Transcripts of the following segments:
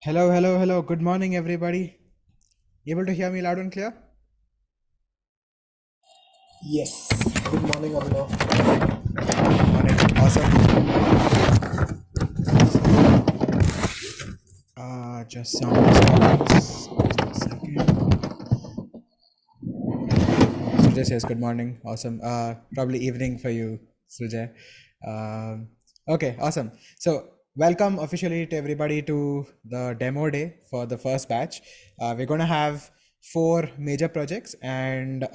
Hello, hello, hello. Good morning, everybody. Able to hear me loud and clear? Yes. Good morning, Abbhinav. Morning. Awesome. Just some disturbance. Just a second. Srujay says good morning. Awesome. Probably evening for you, Srujay. Okay, awesome. So welcome officially to everybody to the demo day for the first batch. We're going to have 4 major projects, and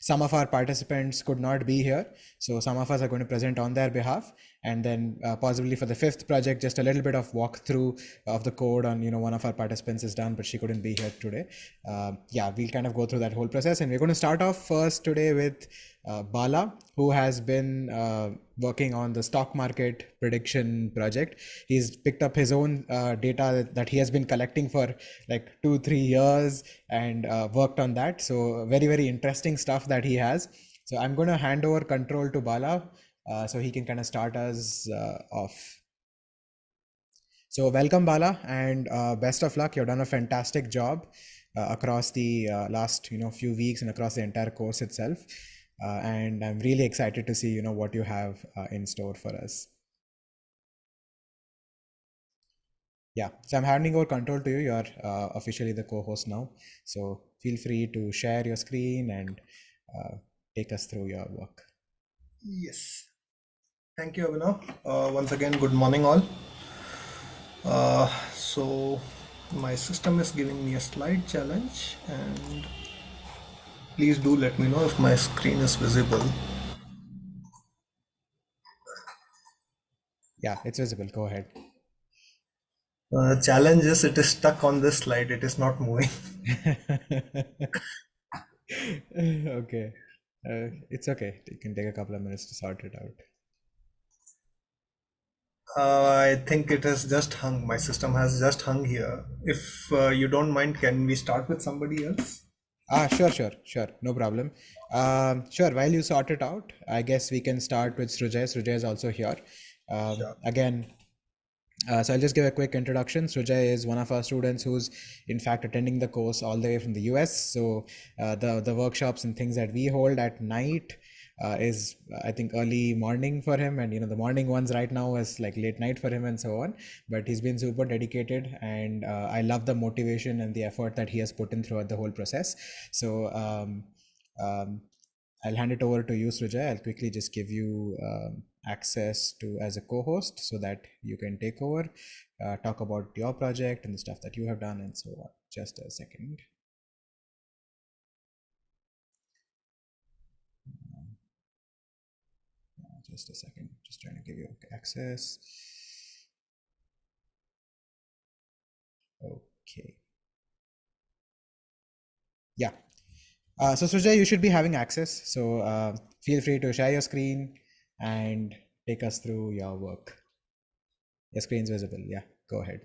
some of our participants could not be here. So some of us are going to present on their behalf, and then possibly for the 5th project, just a little bit of walkthrough of the code on, one of our participants is done, but she couldn't be here today. Yeah, we'll kind of go through that whole process, and we're going to start off first today with Bala, who has been working on the stock market prediction project. He's picked up his own data that he has been collecting for like 2-3 years and worked on that. So very, very interesting stuff that he has. So I'm going to hand over control to Bala so he can kind of start us off. So welcome, Bala, and best of luck. You've done a fantastic job across the last few weeks and across the entire course itself. And I'm really excited to see what you have in store for us. Yeah, so I'm handing over control to you. You're officially the co-host now. So feel free to share your screen and take us through your work. Yes. Thank you, Abbhinav. Once again, good morning, all. So, my system is giving me a slide challenge, and please do let me know if my screen is visible. Yeah, it's visible. Go ahead. Challenge is it is stuck on this slide, it is not moving. Okay. It's okay. You can take a couple of minutes to sort it out. I think it has just hung. My system has just hung here. If you don't mind, can we start with somebody else? Sure. No problem. Sure. While you sort it out, I guess we can start with Srujay. Srujay is also here. Sure. Again, so I'll just give a quick introduction. Srujay is one of our students who's in fact attending the course all the way from the US. So the workshops and things that we hold at night is I think early morning for him, and the morning ones right now is like late night for him and so on. But he's been super dedicated, and I love the motivation and the effort that he has put in throughout the whole process. So um, I'll hand it over to you, Srujay. I'll quickly just give you access to as a co-host so that you can take over, talk about your project and the stuff that you have done and so on. Just a second. Just a second. Just trying to give you access. Okay. Yeah. So Srujay, you should be having access. So feel free to share your screen and take us through your work. Your screen's visible. Yeah, go ahead.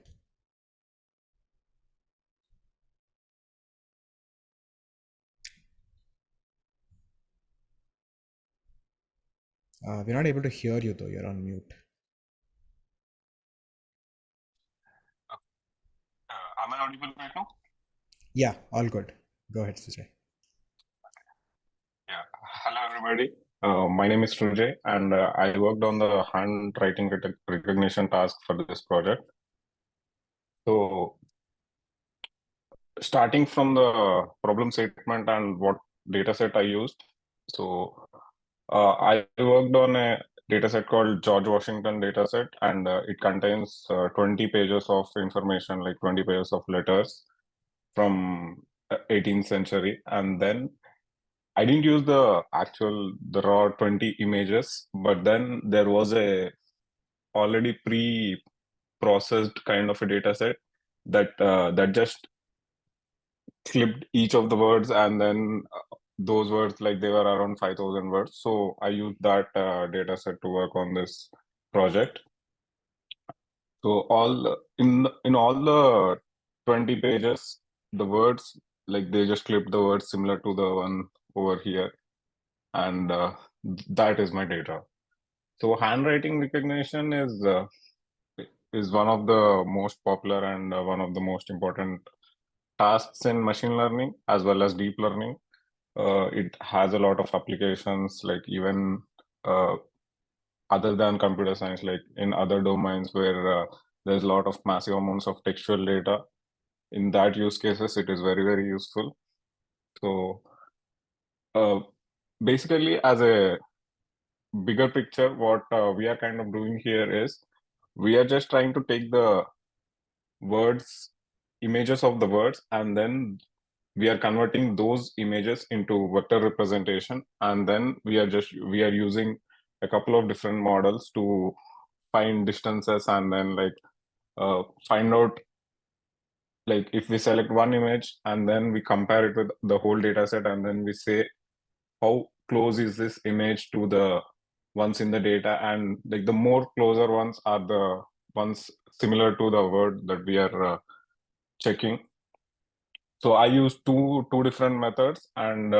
We're not able to hear you though. You're on mute. Am I audible right now? Yeah, all good. Go ahead, Srujay. Yeah. Hello, everybody. My name is Srujay, and I worked on the handwriting recognition task for this project. So, starting from the problem statement and what data set I used. So, I worked on a data set called George Washington dataset, and it contains 20 pages of information, like 20 pages of letters from 18th century. And then I didn't use the raw 20 images, but then there was a already pre-processed kind of a data set that just clipped each of the words, and then those words, like they were around 5,000 words. So I used that data set to work on this project. So in all the 20 pages, the words, like they just clipped the words similar to the one over here, and that is my data. So handwriting recognition is is one of the most popular and one of the most important tasks in machine learning as well as deep learning. It has a lot of applications, like even other than computer science, like in other domains where there's a lot of massive amounts of textual data. In that use cases, it is very, very useful. So basically, as a bigger picture, what we are kind of doing here is we are just trying to take the words, images of the words, and then we are converting those images into vector representation, and then we are using a couple of different models to find distances, and then like find out, like if we select one image and then we compare it with the whole data set, and then we say how close is this image to the ones in the data, and like the more closer ones are the ones similar to the word that we are checking. So I use two different methods, and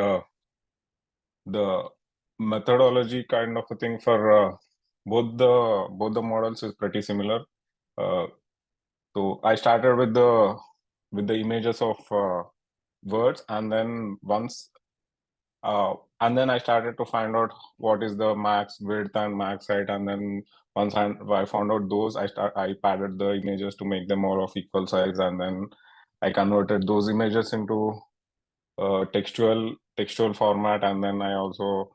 the methodology kind of a thing for both the models is pretty similar. So I started with the images of words, and then and then I started to find out what is the max width and max height, and then once I found out those, I padded the images to make them all of equal size, and then I converted those images into textual format, and then I also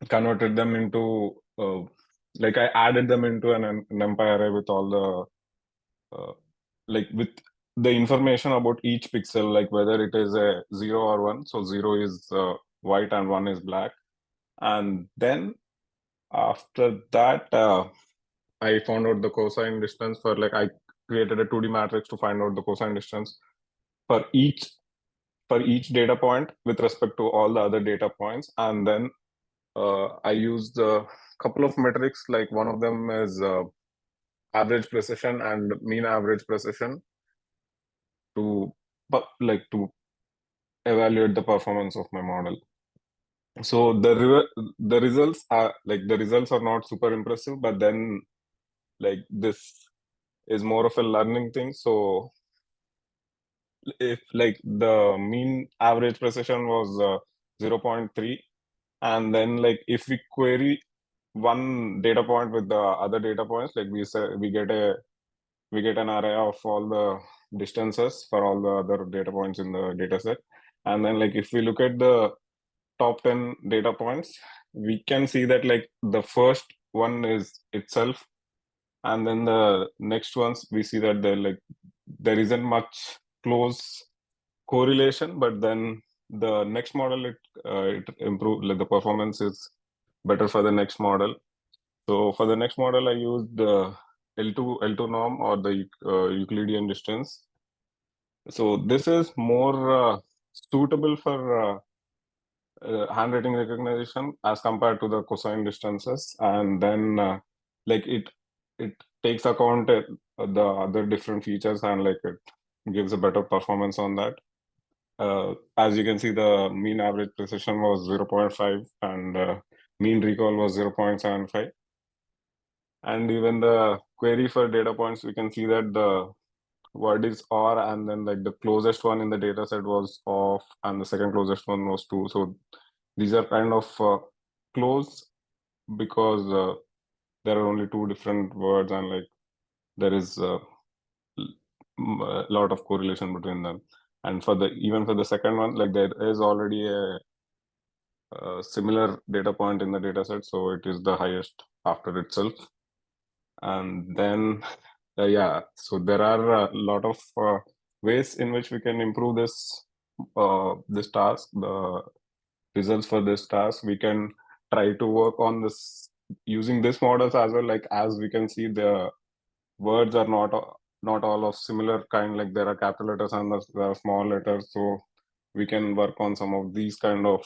converted them into like I added them into an NumPy array with all the like with the information about each pixel, like whether it is a 0 or 1. So 0 is white and 1 is black. And then after that, I found out the cosine distance for, like, I created a 2D matrix to find out the cosine distance for each data point with respect to all the other data points. And then I used a couple of metrics, like one of them is average precision and mean average precision to to evaluate the performance of my model. So the results are not super impressive, but then like this is more of a learning thing. So if like the mean average precision was 0.3, and then like if we query one data point with the other data points, like we get an array of all the distances for all the other data points in the data set. And then like if we look at the top 10 data points, we can see that like the first one is itself, and then the next ones we see that there isn't much close correlation, but then the next model it improved, like the performance is better for the next model. So for the next model I used the L2 norm, or the Euclidean distance. So this is more suitable for handwriting recognition as compared to the cosine distances, and then like it takes account the other different features, and like it gives a better performance on that. As you can see, the mean average precision was 0.5, and mean recall was 0.75. And even the query for data points, we can see that the word is or, and then like the closest one in the data set was off, and the second closest one was 2. So these are kind of close because there are only two different words, and like there is a lot of correlation between them. And for even for the second one, like there is already a similar data point in the data set, so it is the highest after itself. And then yeah, so there are a lot of ways in which we can improve this task, the results for this task. We can try to work on this using these models as well. Like as we can see, the words are not all of similar kind, like there are capital letters and there are small letters, so we can work on some of these kind of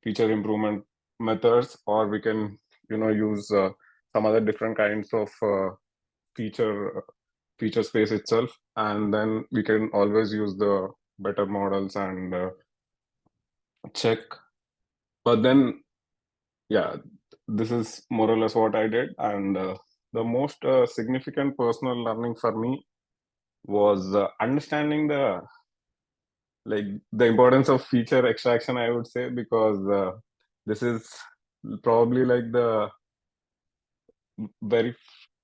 feature improvement methods, or we can use some other different kinds of feature space itself, and then we can always use the better models and check. But then yeah, this is more or less what I did. And the most significant personal learning for me was understanding the importance of feature extraction, I would say, because this is probably like the very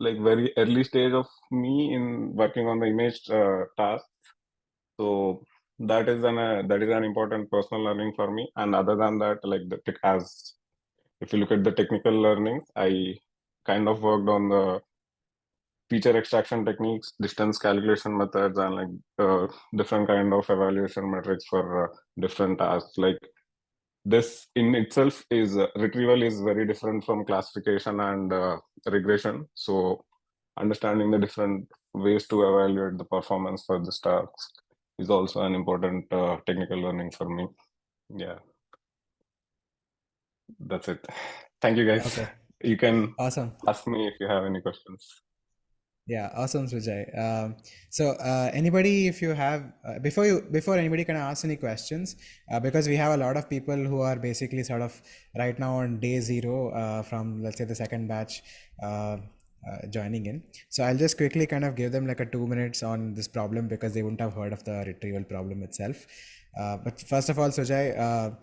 very early stage of me in working on the image task. So that is an important personal learning for me. And other than that, like as if you look at the technical learnings, I kind of worked on the feature extraction techniques, distance calculation methods, and different kind of evaluation metrics for different tasks. Like this in itself is retrieval is very different from classification and regression. So understanding the different ways to evaluate the performance for this task is also an important technical learning for me. Yeah, that's it. Thank you, guys. Okay, You can awesome. ask me if you have any questions. Yeah, awesome, Srujay. So, anybody, if you have before anybody can ask any questions, because we have a lot of people who are basically sort of right now on day zero from, let's say, the second batch joining in. So I'll just quickly kind of give them like a 2 minutes on this problem because they wouldn't have heard of the retrieval problem itself. But first of all, Srujay,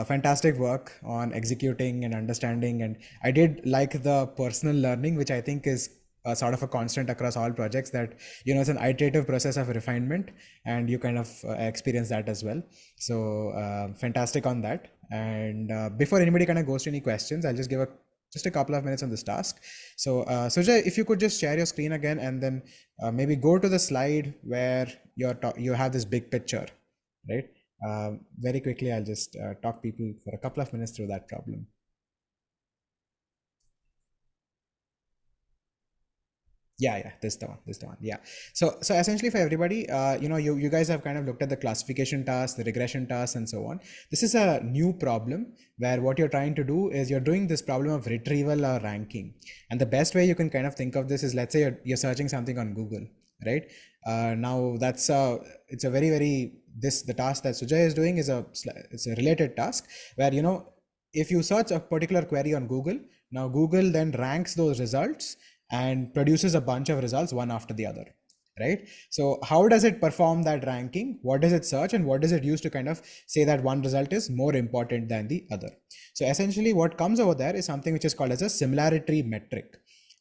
fantastic work on executing and understanding, and I did like the personal learning, which I think is sort of a constant across all projects, that it's an iterative process of refinement, and you kind of experience that as well. So fantastic on that. And before anybody kind of goes to any questions, I'll just give just a couple of minutes on this task. So Sujay, if you could just share your screen again, and then maybe go to the slide where you have this big picture, right? Very quickly, I'll just talk people for a couple of minutes through that problem. Yeah, this is the one. Yeah. So essentially for everybody, you guys have kind of looked at the classification task, the regression task, and so on. This is a new problem where what you're trying to do is you're doing this problem of retrieval or ranking. And the best way you can kind of think of this is, let's say you're searching something on Google, right? Now that's it's a very the task that Sujay is doing it's a related task where, if you search a particular query on Google, now Google then ranks those results and produces a bunch of results one after the other, right? So how does it perform that ranking? What does it search, and what does it use to kind of say that one result is more important than the other? So essentially what comes over there is something which is called as a similarity metric.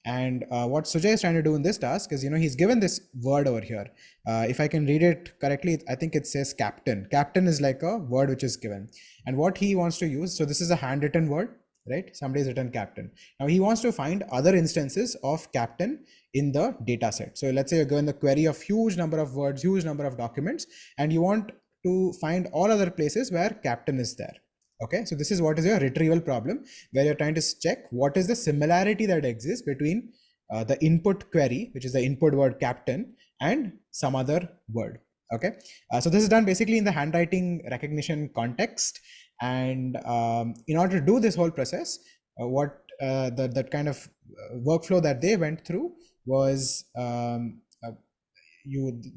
And what Sujay is trying to do in this task is, he's given this word over here. If I can read it correctly, I think it says captain. Captain is like a word which is given. And what he wants to use, so this is a handwritten word, right? Somebody's written captain. Now he wants to find other instances of captain in the data set. So let's say you're given the query of huge number of words, huge number of documents, and you want to find all other places where captain is there. Okay, so this is what is your retrieval problem, where you're trying to check what is the similarity that exists between the input query, which is the input word captain, and some other word. Okay, so this is done basically in the handwriting recognition context. And in order to do this whole process, that kind of workflow that they went through was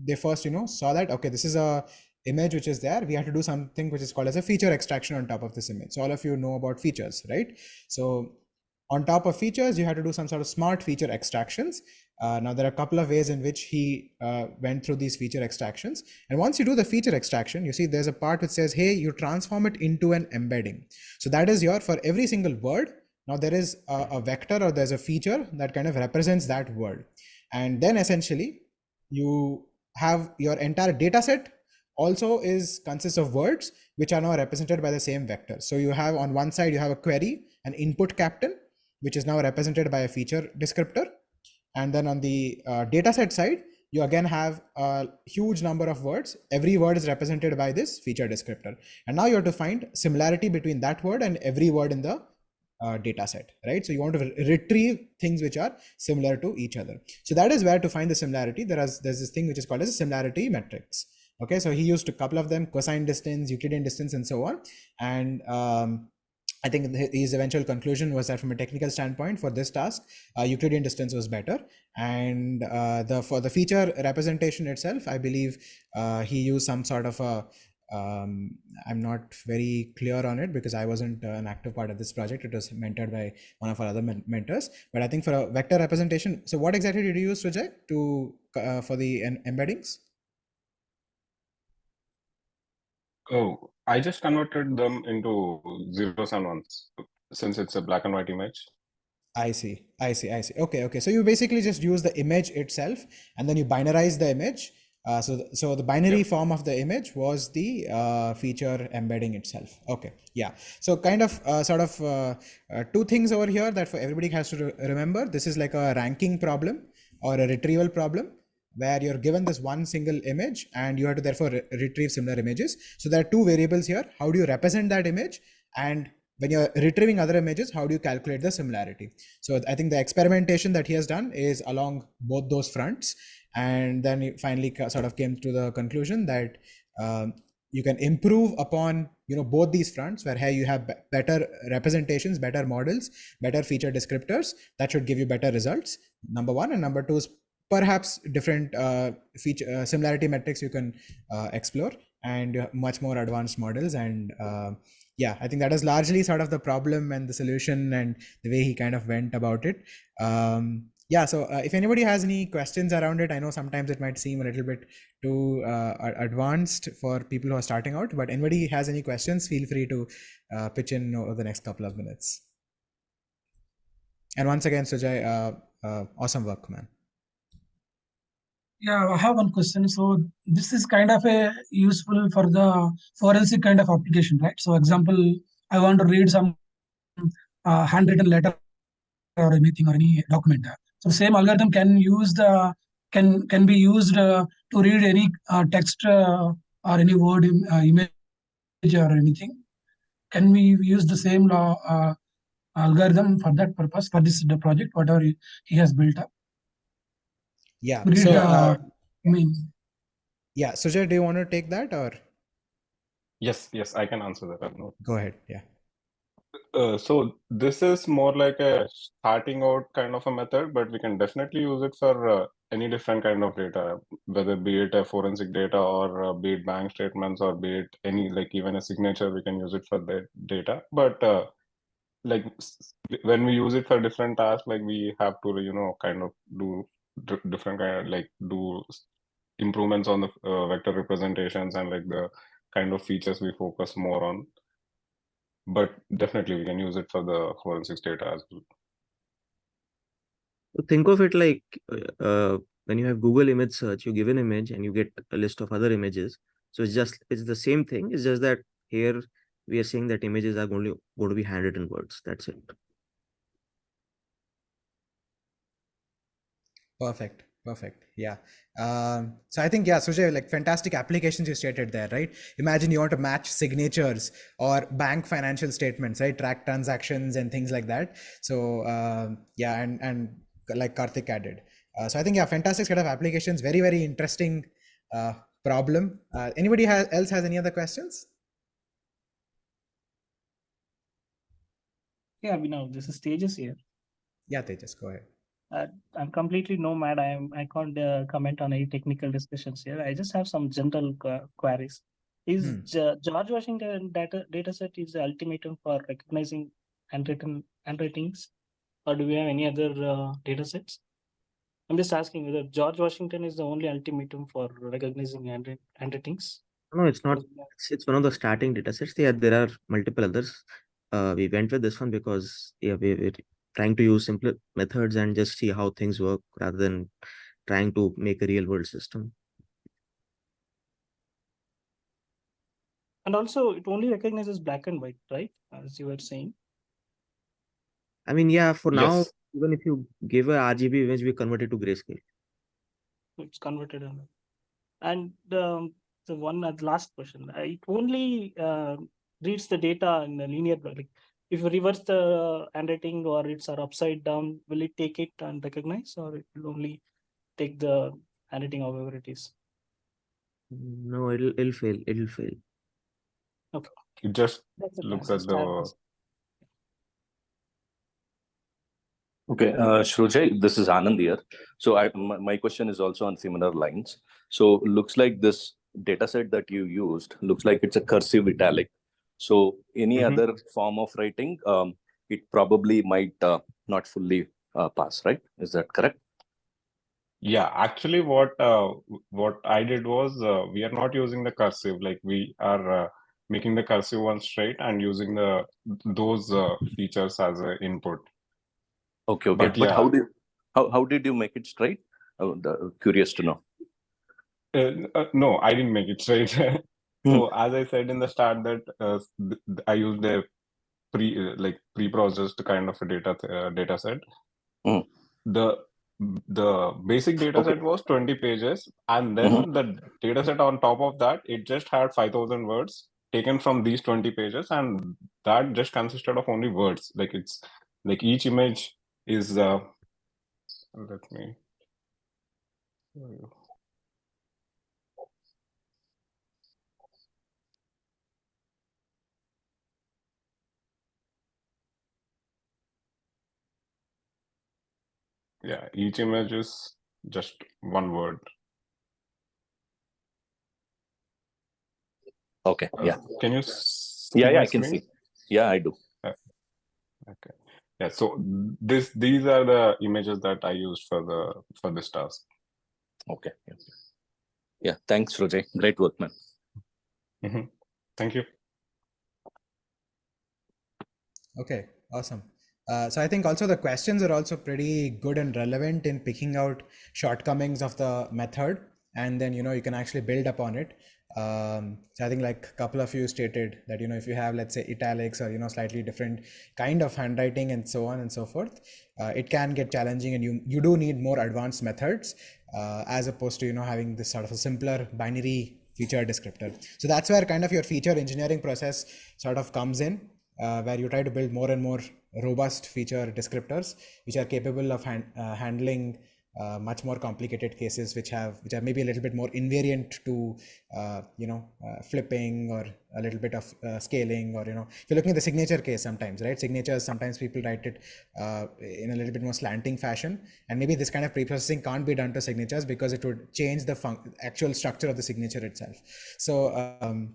they first saw that, okay, this is a image which is there. We have to do something which is called as a feature extraction on top of this image. So all of you know about features, right? So on top of features, you have to do some sort of smart feature extractions. Now there are a couple of ways in which he went through these feature extractions. And once you do the feature extraction, you see there's a part which says, hey, you transform it into an embedding. So that is for every single word. Now there is a vector, or there's a feature that kind of represents that word. And then essentially you have your entire data set also consists of words which are now represented by the same vector. So you have on one side, you have a query, an input captain, which is now represented by a feature descriptor. And then on the dataset side, you again have a huge number of words. Every word is represented by this feature descriptor. And now you have to find similarity between that word and every word in the data set, right? So you want to retrieve things which are similar to each other. So that is where to find the similarity. There's this thing which is called as a similarity metrics. Okay, so he used a couple of them: cosine distance, Euclidean distance, and so on. And I think his eventual conclusion was that from a technical standpoint for this task, Euclidean distance was better. And for the feature representation itself, I believe he used some sort of a I'm not very clear on it because I wasn't an active part of this project. It was mentored by one of our other mentors. But I think for a vector representation, so what exactly did you use, Srujay, to for the embeddings? Oh, I just converted them into zeros and ones since it's a black and white image. I see. Okay. So you basically just use the image itself, and then you binarize the image. So the binary Yep. form of the image was the feature embedding itself. Okay, yeah. So kind of two things over here that for everybody has to remember. This is like a ranking problem or a retrieval problem where you're given this one single image and you have to therefore retrieve similar images. So there are two variables here. How do you represent that image? And when you're retrieving other images, how do you calculate the similarity? So I think the experimentation that he has done is along both those fronts. And then he finally sort of came to the conclusion that you can improve upon both these fronts, where here you have better representations, better models, better feature descriptors that should give you better results, number one. And number two is perhaps different feature similarity metrics you can explore, and much more advanced models. And yeah, I think that is largely sort of the problem and the solution and the way he kind of went about it. Yeah, so if anybody has any questions around it, I know sometimes it might seem a little bit too advanced for people who are starting out, but anybody has any questions, feel free to pitch in over the next couple of minutes. And once again, Srujay, awesome work, man. Yeah, I have one question. So this is kind of a useful for the forensic kind of application, right? So example, I want to read some handwritten letter or anything or any document. So the same algorithm can use the can be used to read any text or any word image or anything. Can we use the same algorithm for that purpose for this the project whatever he has built up? Yeah. Read, So I mean. yeah, Srujay, do you want to take that or? Yes, I can answer that. Go ahead. Yeah. So this is more like a starting out kind of a method, but we can definitely use it for any different kind of data, whether be it a forensic data or be it bank statements or be it any like even a signature, we can use it for that data. But like when we use it for different tasks, like we have to kind of do different kind of like do improvements on the vector representations and like the kind of features we focus more on. But definitely we can use it for the forensics data as well. So think of it like when you have Google image search, you give an image and you get a list of other images. So it's the same thing. It's just that here we are saying that images are going to be handwritten words. That's it. Perfect. Yeah. So I think, yeah, Srujay, like fantastic applications you stated there, right? Imagine you want to match signatures or bank financial statements, right? Track transactions and things like that. So yeah, and like Kartik added. So I think, yeah, fantastic set of applications. Very, very interesting problem. Anybody else has any other questions? Yeah, Abbhinav, this is Tejas here. Yeah, Tejas, go ahead. I'm completely nomad. I can't comment on any technical discussions here. I just have some general queries. Is George Washington dataset is the ultimatum for recognizing handwritings, or do we have any other datasets? I'm just asking whether George Washington is the only ultimatum for recognizing handwritings. No, it's not. It's one of the starting datasets. There are multiple others. We went with this one because we're trying to use simpler methods and just see how things work rather than trying to make a real world system. And also, it only recognizes black and white, right? As you were saying. I mean, yeah, for now, Yes. even if you give a RGB image, we convert it to grayscale. It's converted. And the last question, it only reads the data in a linear, like if you reverse the handwriting or it's upside down, will it take it and recognize, or it will only take the handwriting however it is? No, it'll fail. It'll fail. Okay. It just looks at the. Okay, Srujay, this is Anand here. So my question is also on similar lines. So looks like this data set that you used looks like it's a cursive italic. So any other form of writing, it probably might not fully pass, right? Is that correct? Yeah, actually, what I did was we are not using the cursive. Like we are making the cursive one straight and using those features as an input. Okay. But But yeah, how did you make it straight? Curious to know. no, I didn't make it straight. So as I said in the start that I used a pre-processed kind of a data set. Mm. The basic data set was 20 pages, and then the data set on top of that, it just had 5,000 words taken from these 20 pages, and that just consisted of only words. Like it's like each image is let me show you. Yeah, each image is just one word. Okay. Yeah. Can you see Yeah, my I can screen? see. Yeah, I do. Okay. Yeah, so these are the images that I used for this task. Okay. Yeah. Thanks, Srujay. Great work, man. Thank you. Okay, awesome. So I think also the questions are also pretty good and relevant in picking out shortcomings of the method, and then you can actually build upon it. So I think like a couple of you stated that if you have, let's say, italics or slightly different kind of handwriting and so on and so forth, it can get challenging, and you do need more advanced methods as opposed to having this sort of a simpler binary feature descriptor. So that's where kind of your feature engineering process sort of comes in. Where you try to build more and more robust feature descriptors which are capable of handling much more complicated cases which are maybe a little bit more invariant to flipping or a little bit of scaling, or if you're looking at the signature case, sometimes people write it in a little bit more slanting fashion, and maybe this kind of pre-processing can't be done to signatures because it would change the actual structure of the signature itself. So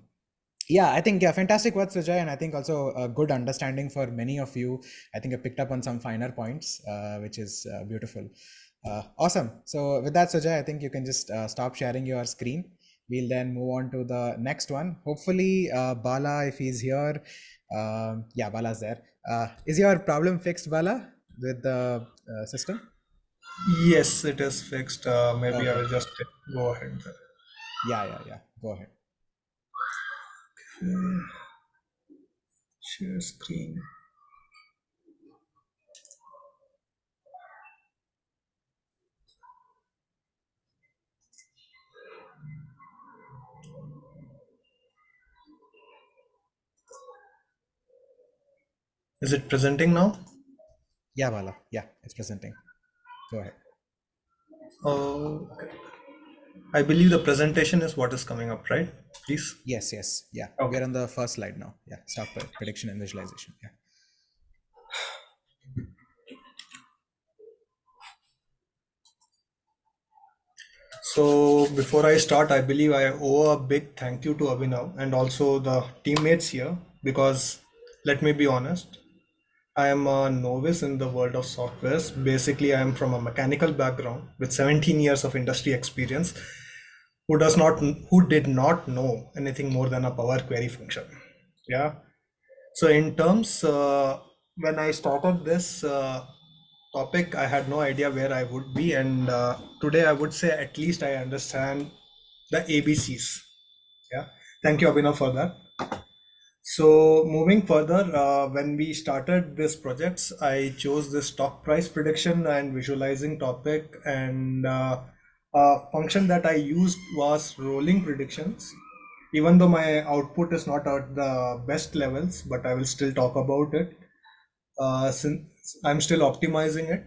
yeah, I think fantastic work, Srujay, and I think also a good understanding for many of you. I think I picked up on some finer points, which is beautiful. Awesome. So with that, Srujay, I think you can just stop sharing your screen. We'll then move on to the next one. Hopefully, Bala, if he's here, yeah, Bala's there. Is your problem fixed, Bala, with the system? Yes, it is fixed. Maybe I Okay. will just go ahead. Yeah. Go ahead. Share screen. Is it presenting now? Yeah, Bala. Yeah, it's presenting. Go ahead. Okay. I believe the presentation is what is coming up, right? Please. Yes. Yeah. Okay. We're on the first slide now. Yeah. Stock prediction and visualization. Yeah. So before I start, I believe I owe a big thank you to Abbhinav and also the teammates here, because let me be honest, I am a novice in the world of softwares. Basically, I am from a mechanical background with 17 years of industry experience, who did not know anything more than a Power Query function. Yeah. So in terms, when I started this topic, I had no idea where I would be, and today I would say at least I understand the ABCs. Yeah. Thank you, Abhinav, for that. So moving further, when we started this projects, I chose the stock price prediction and visualizing topic, and a function that I used was rolling predictions. Even though my output is not at the best levels, but I will still talk about it since I'm still optimizing it.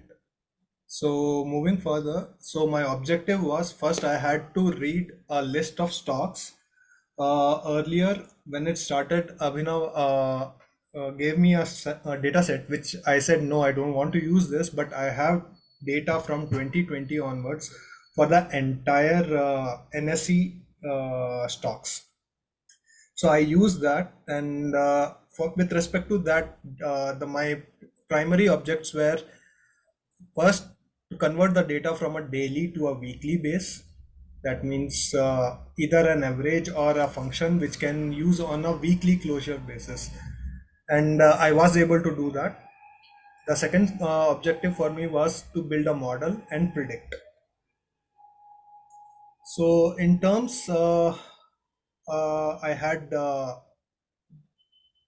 So moving further, so my objective was first I had to read a list of stocks. Earlier, when it started, Abhinav gave me a data set, which I said, no, I don't want to use this, but I have data from 2020 onwards for the entire NSE stocks. So I use that, and with respect to that, my primary objects were first to convert the data from a daily to a weekly base. That means either an average or a function which can use on a weekly closure basis, and I was able to do that. The second objective for me was to build a model and predict. So in terms, I had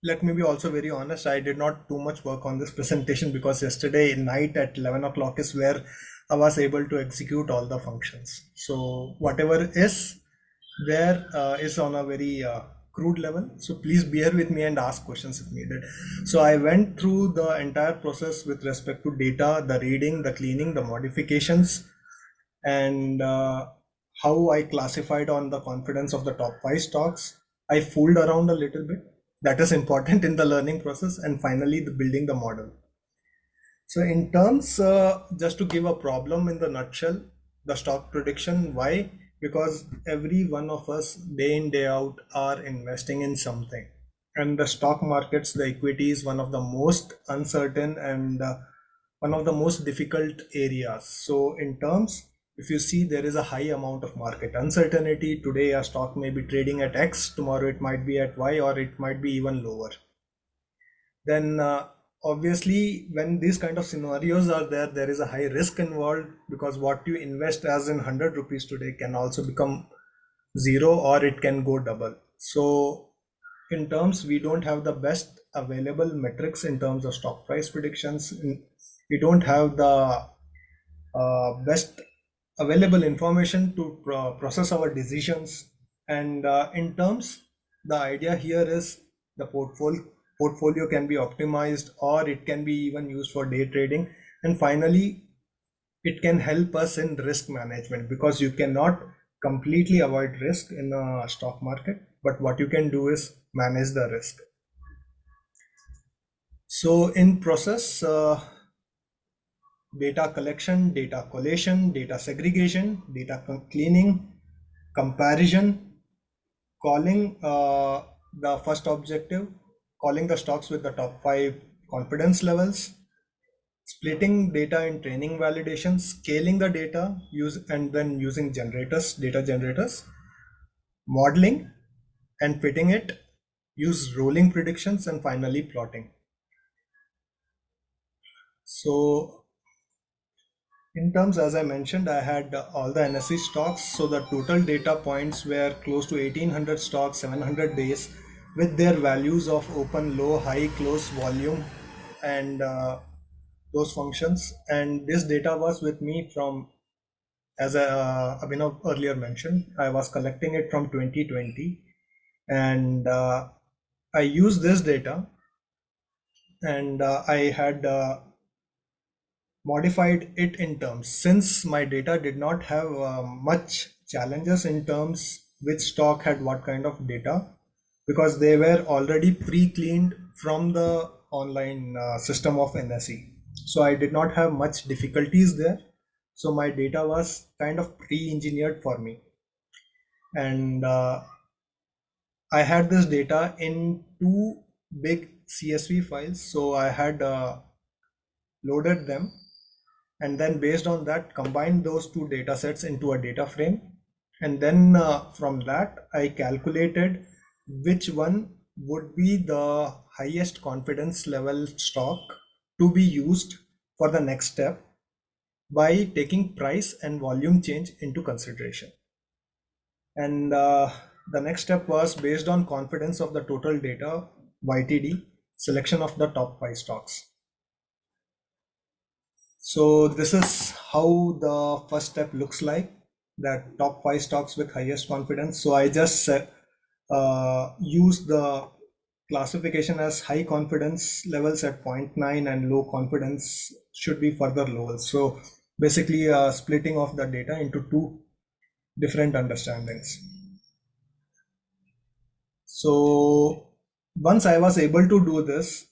let me be also very honest, I did not too much work on this presentation because yesterday night at 11 o'clock is where I was able to execute all the functions. So whatever is there is on a very crude level. So please bear with me and ask questions if needed. So I went through the entire process with respect to data, the reading, the cleaning, the modifications, and how I classified on the confidence of the top 5 stocks. I fooled around a little bit. That is important in the learning process. And finally, the building the model. So in terms, just to give a problem in the nutshell, the stock prediction, why? Because every one of us day in, day out are investing in something. And the stock markets, the equity is one of the most uncertain and one of the most difficult areas. So in terms, if you see there is a high amount of market uncertainty, today a stock may be trading at X, tomorrow it might be at Y, or it might be even lower. Then obviously when these kind of scenarios are there, there is a high risk involved, because what you invest as in 100 rupees today can also become zero, or it can go double. So in terms, we don't have the best available metrics in terms of stock price predictions. We don't have the best available information to process our decisions. And in terms, the idea here is the portfolio can be optimized, or it can be even used for day trading. And finally, it can help us in risk management, because you cannot completely avoid risk in a stock market, but what you can do is manage the risk. So in process, data collection, data collation, data segregation, data cleaning, comparison, calling the first objective, calling the stocks with the top 5 confidence levels, splitting data in training validation, scaling the data, and then using data generators, modeling and fitting it, use rolling predictions, and finally plotting. So in terms, as I mentioned, I had all the NSE stocks. So the total data points were close to 1800 stocks, 700 days, with their values of open, low, high, close, volume, and those functions. And this data was with me from, as Abhinav earlier mentioned, I was collecting it from 2020. And I used this data, and I had modified it in terms, since my data did not have much challenges in terms which stock had what kind of data, because they were already pre-cleaned from the online system of NSE. So I did not have much difficulties there. So my data was kind of pre-engineered for me. And I had this data in 2 big CSV files. So I had loaded them, and then based on that combine those 2 data sets into a data frame. And then from that I calculated which one would be the highest confidence level stock to be used for the next step, by taking price and volume change into consideration. And the next step was based on confidence of the total data, YTD, selection of the top 5 stocks. So this is how the first step looks like, that top 5 stocks with highest confidence. So I just use the classification as high confidence levels at 0.9 and low confidence should be further lower. So basically splitting of the data into 2 different understandings. So once I was able to do this,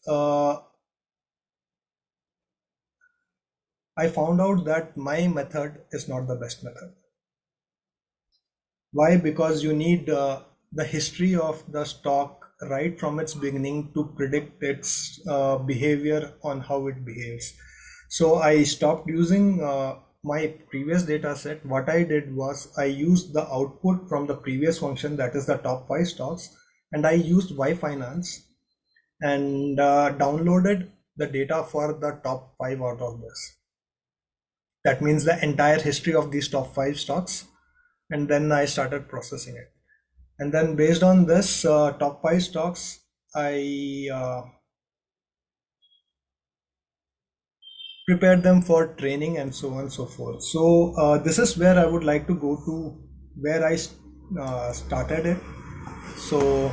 I found out that my method is not the best method. Why? Because you need the history of the stock right from its beginning to predict its behavior on how it behaves. So I stopped using my previous data set. What I did was I used the output from the previous function, that is the top 5 stocks, and I used Y Finance and downloaded the data for the top 5 out of this. That means the entire history of these top 5 stocks, and then I started processing it. And then based on this top 5 stocks, I prepared them for training and so on and so forth. So this is where I would like to go to, where I started it. So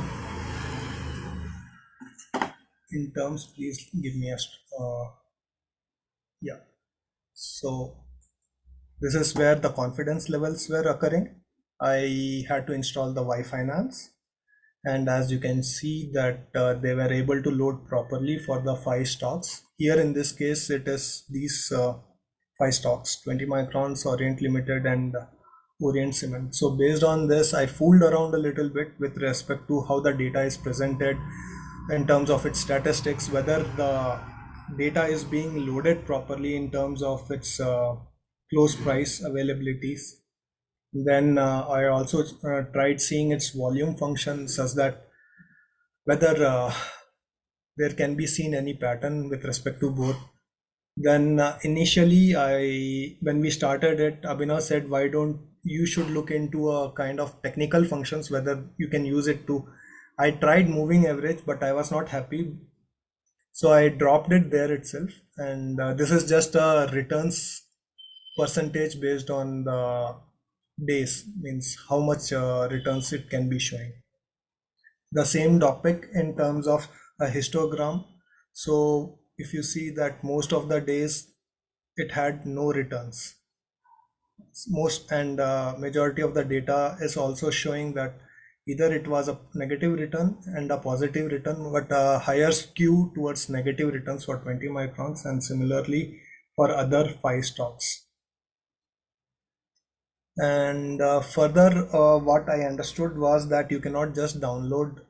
in terms, please give me a yeah. So this is where the confidence levels were occurring. I had to install the Y Finance, and as you can see that they were able to load properly for the 5 stocks. Here in this case, it is these 5 stocks, 20 microns, Orient Limited and Orient Cement. So based on this, I fooled around a little bit with respect to how the data is presented in terms of its statistics, whether the data is being loaded properly in terms of its close price availabilities. Then I also tried seeing its volume function such that whether there can be seen any pattern with respect to both. Then initially, when we started it, Abhinav said, why don't you should look into a kind of technical functions, whether you can use it to. I tried moving average, but I was not happy. So I dropped it there itself. And this is just a returns percentage based on the days, means how much returns it can be showing. The same topic in terms of a histogram. So if you see that most of the days it had no returns, most and majority of the data is also showing that either it was a negative return and a positive return, but a higher skew towards negative returns for 20 microns, and similarly for other 5 stocks. And further, what I understood was that you cannot just download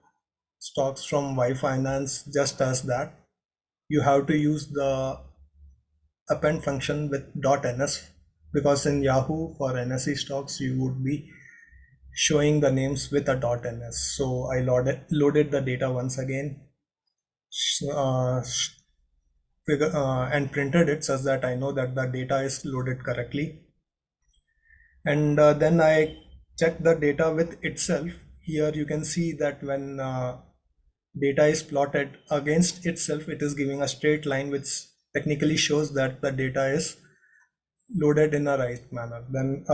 stocks from Y Finance just as that. You have to use the append function with .ns, because in Yahoo for NSE stocks you would be showing the names with a .ns. So I loaded the data once again and printed it such that I know that the data is loaded correctly. And then I checked the data with itself. Here you can see that when data is plotted against itself, it is giving a straight line, which technically shows that the data is loaded in a right manner. Then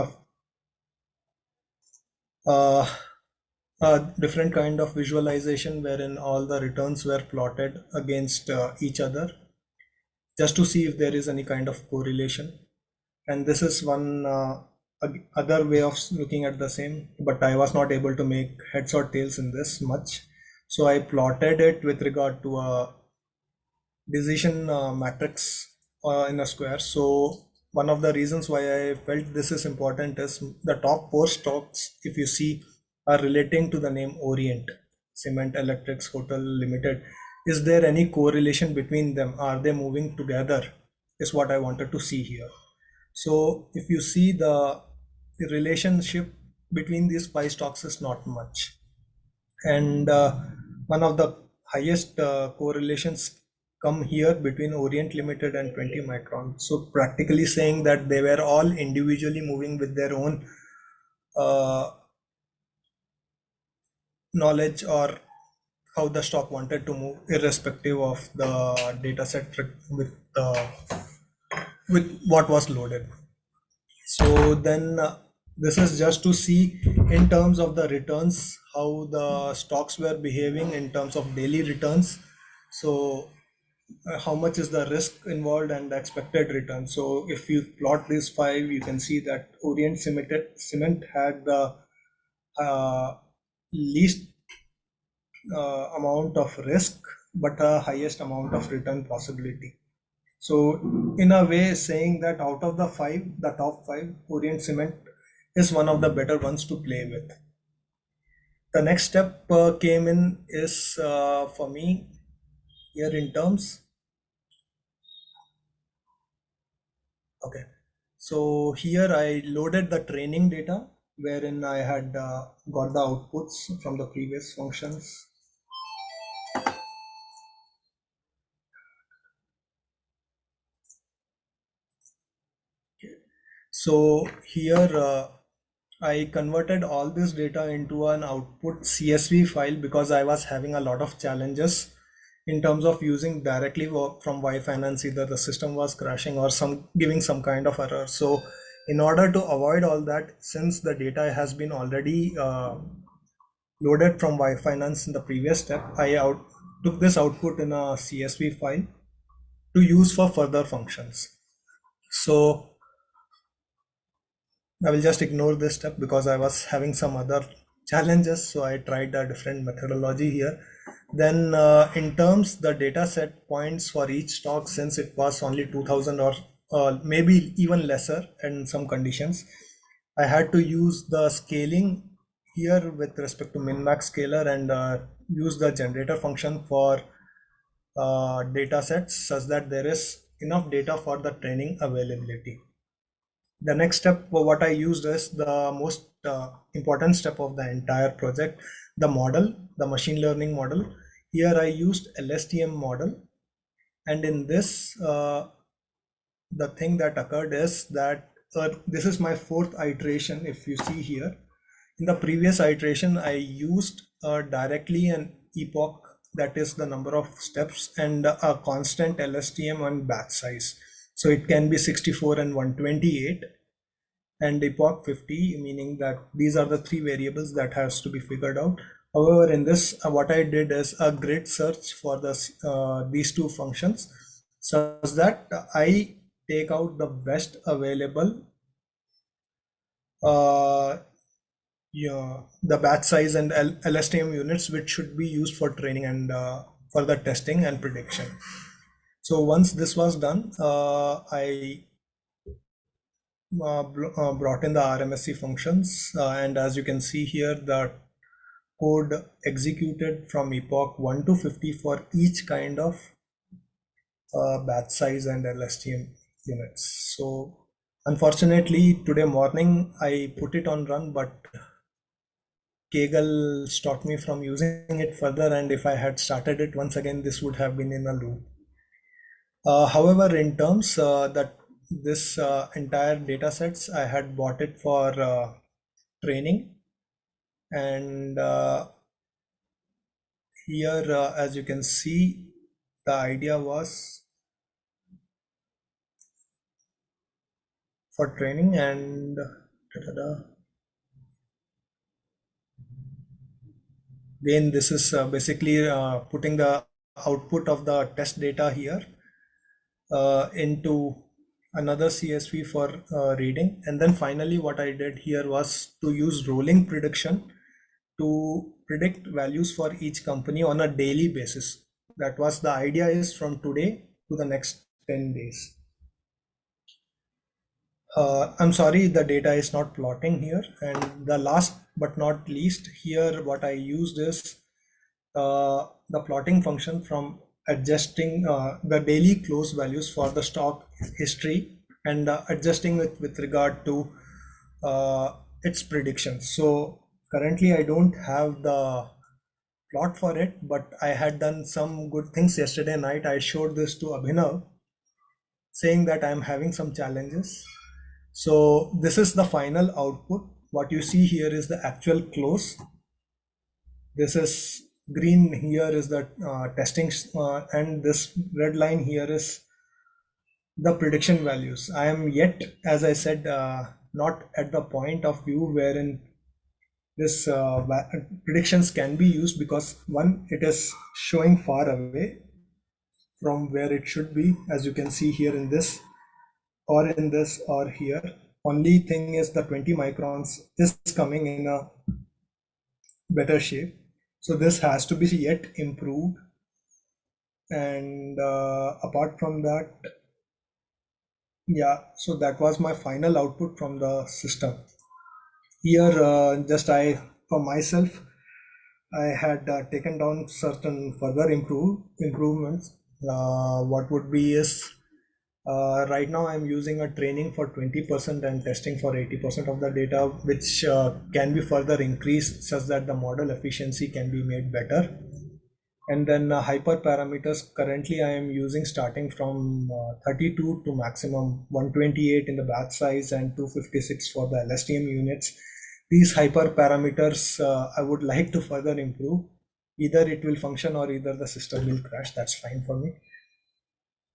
a different kind of visualization wherein all the returns were plotted against each other, just to see if there is any kind of correlation. And this is one other way of looking at the same, but I was not able to make heads or tails in this much. So I plotted it with regard to a decision matrix in a square. So one of the reasons why I felt this is important is the top 4 stocks, if you see, are relating to the name Orient, Cement, Electrics, Hotel Limited. Is there any correlation between them? Are they moving together? Is what I wanted to see here. So if you see, the relationship between these 5 stocks is not much. And one of the highest correlations come here between Orient Limited and 20 micron. So practically saying that they were all individually moving with their own knowledge or how the stock wanted to move, irrespective of the data set with what was loaded. So then this is just to see in terms of the returns how the stocks were behaving in terms of daily returns. So how much is the risk involved and the expected return. So if you plot these 5, you can see that Orient Cement had the least amount of risk but highest amount of return possibility. So in a way saying that out of the 5, the top 5, Orient Cement is one of the better ones to play with. The next step came in is for me here in terms. Okay, so here I loaded the training data wherein I had got the outputs from the previous functions. So here I converted all this data into an output CSV file because I was having a lot of challenges in terms of using directly from Y-Finance. Either the system was crashing or giving some kind of error. So in order to avoid all that, since the data has been already loaded from Y-Finance in the previous step, I took this output in a CSV file to use for further functions. So I will just ignore this step because I was having some other challenges, so I tried a different methodology here. Then in terms, the data set points for each stock, since it was only 2000 or maybe even lesser in some conditions, I had to use the scaling here with respect to min-max scaler and use the generator function for data sets such that there is enough data for the training availability. The next step, what I used is the most important step of the entire project, the model, the machine learning model. Here I used LSTM model, and in this, the thing that occurred is that this is my fourth iteration. If you see here, in the previous iteration, I used directly an epoch, that is the number of steps, and a constant LSTM on batch size. So it can be 64 and 128. And epoch 50, meaning that these are the three variables that has to be figured out. However, in this, what I did is a grid search for these two functions, such that I take out the best available the batch size and LSTM units, which should be used for training and further testing and prediction. So once this was done, I brought in the RMSE functions, and as you can see here, the code executed from epoch 1 to 50 for each kind of batch size and LSTM units. So unfortunately, today morning I put it on run, but Kaggle stopped me from using it further, and if I had started it once again, this would have been in a loop. However, in terms that this entire data sets, I had bought it for training, and here as you can see, the idea was for training and then this is basically putting the output of the test data here into another CSV for reading. And then finally what I did here was to use rolling prediction to predict values for each company on a daily basis. That was the idea, is from today to the next 10 days. I'm sorry, the data is not plotting here. And the last but not least, here what I used is the plotting function from adjusting the daily close values for the stock history and adjusting it with regard to its predictions. So currently I don't have the plot for it, but I had done some good things yesterday night. I showed this to Abbhinav, saying that I'm having some challenges. So this is the final output. What you see here is the actual close. This is green here is the testing, and this red line here is the prediction values. I am yet, as I said, not at the point of view wherein this predictions can be used, because one, it is showing far away from where it should be, as you can see here in this or in this or here. Only thing is the 20 microns is coming in a better shape. So this has to be yet improved. And apart from that, yeah, so that was my final output from the system. Here, for myself, I had taken down certain further improvements. What would be is right now I'm using a training for 20% and testing for 80% of the data, which can be further increased such that the model efficiency can be made better. And then hyperparameters, currently I am using starting from 32 to maximum 128 in the batch size and 256 for the LSTM units. These hyperparameters I would like to further improve. Either it will function or either the system will crash. That's fine for me.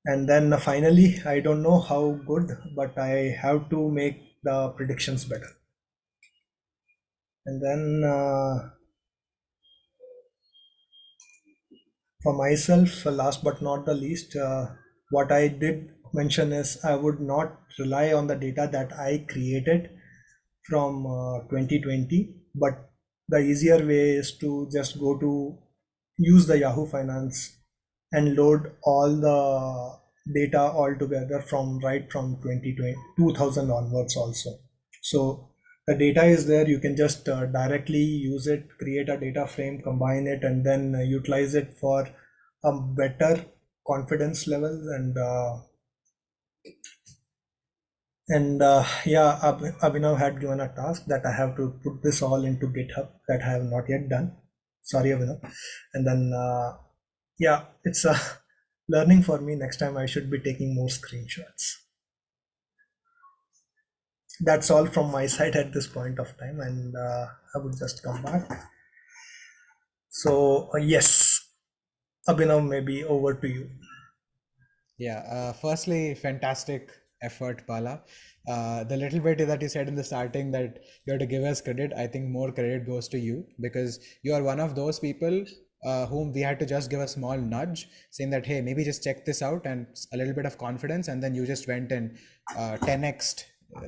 And then finally, I don't know how good, but I have to make the predictions better. And then for myself, last but not the least, what I did mention is I would not rely on the data that I created from 2020, but the easier way is to just go to use the Yahoo Finance and load all the data all together from right from 2020 2000 onwards also. So the data is there, you can just directly use it, create a data frame, combine it, and then utilize it for a better confidence level. Yeah, Abhinav had given a task that I have to put this all into GitHub that I have not yet done. Sorry, Abhinav. And then yeah, it's a learning for me. Next time I should be taking more screenshots. That's all from my side at this point of time, and I would just come back. So yes, Abhinav, maybe over to you. Yeah, firstly, fantastic effort, Bala. The little bit that you said in the starting that you have to give us credit, I think more credit goes to you because you are one of those people whom we had to just give a small nudge saying that, hey, maybe just check this out and a little bit of confidence. And then you just went and 10x'd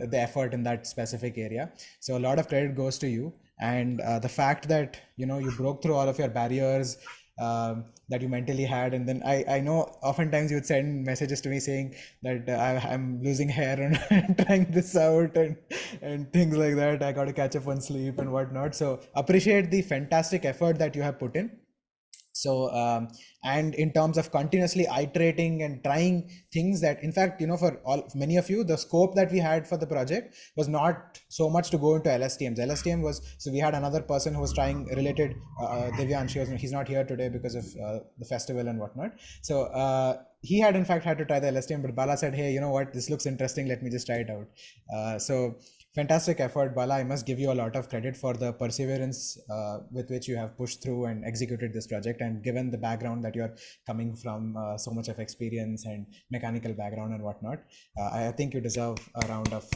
the effort in that specific area. So a lot of credit goes to you. And the fact that, you know, you broke through all of your barriers, that you mentally had, and then I know oftentimes you would send messages to me saying that I'm losing hair and trying this out and things like that. I got to catch up on sleep and whatnot. So appreciate the fantastic effort that you have put in. So and in terms of continuously iterating and trying things that, in fact, you know, for many of you, the scope that we had for the project was not so much to go into LSTM was, so we had another person who was trying related, Divyan, he's not here today because of the festival and whatnot. So he had in fact had to try the LSTM, but Bala said, hey, you know what, this looks interesting, let me just try it out. So fantastic effort, Bala. I must give you a lot of credit for the perseverance with which you have pushed through and executed this project. And given the background that you're coming from, so much of experience and mechanical background and whatnot, I think you deserve a round of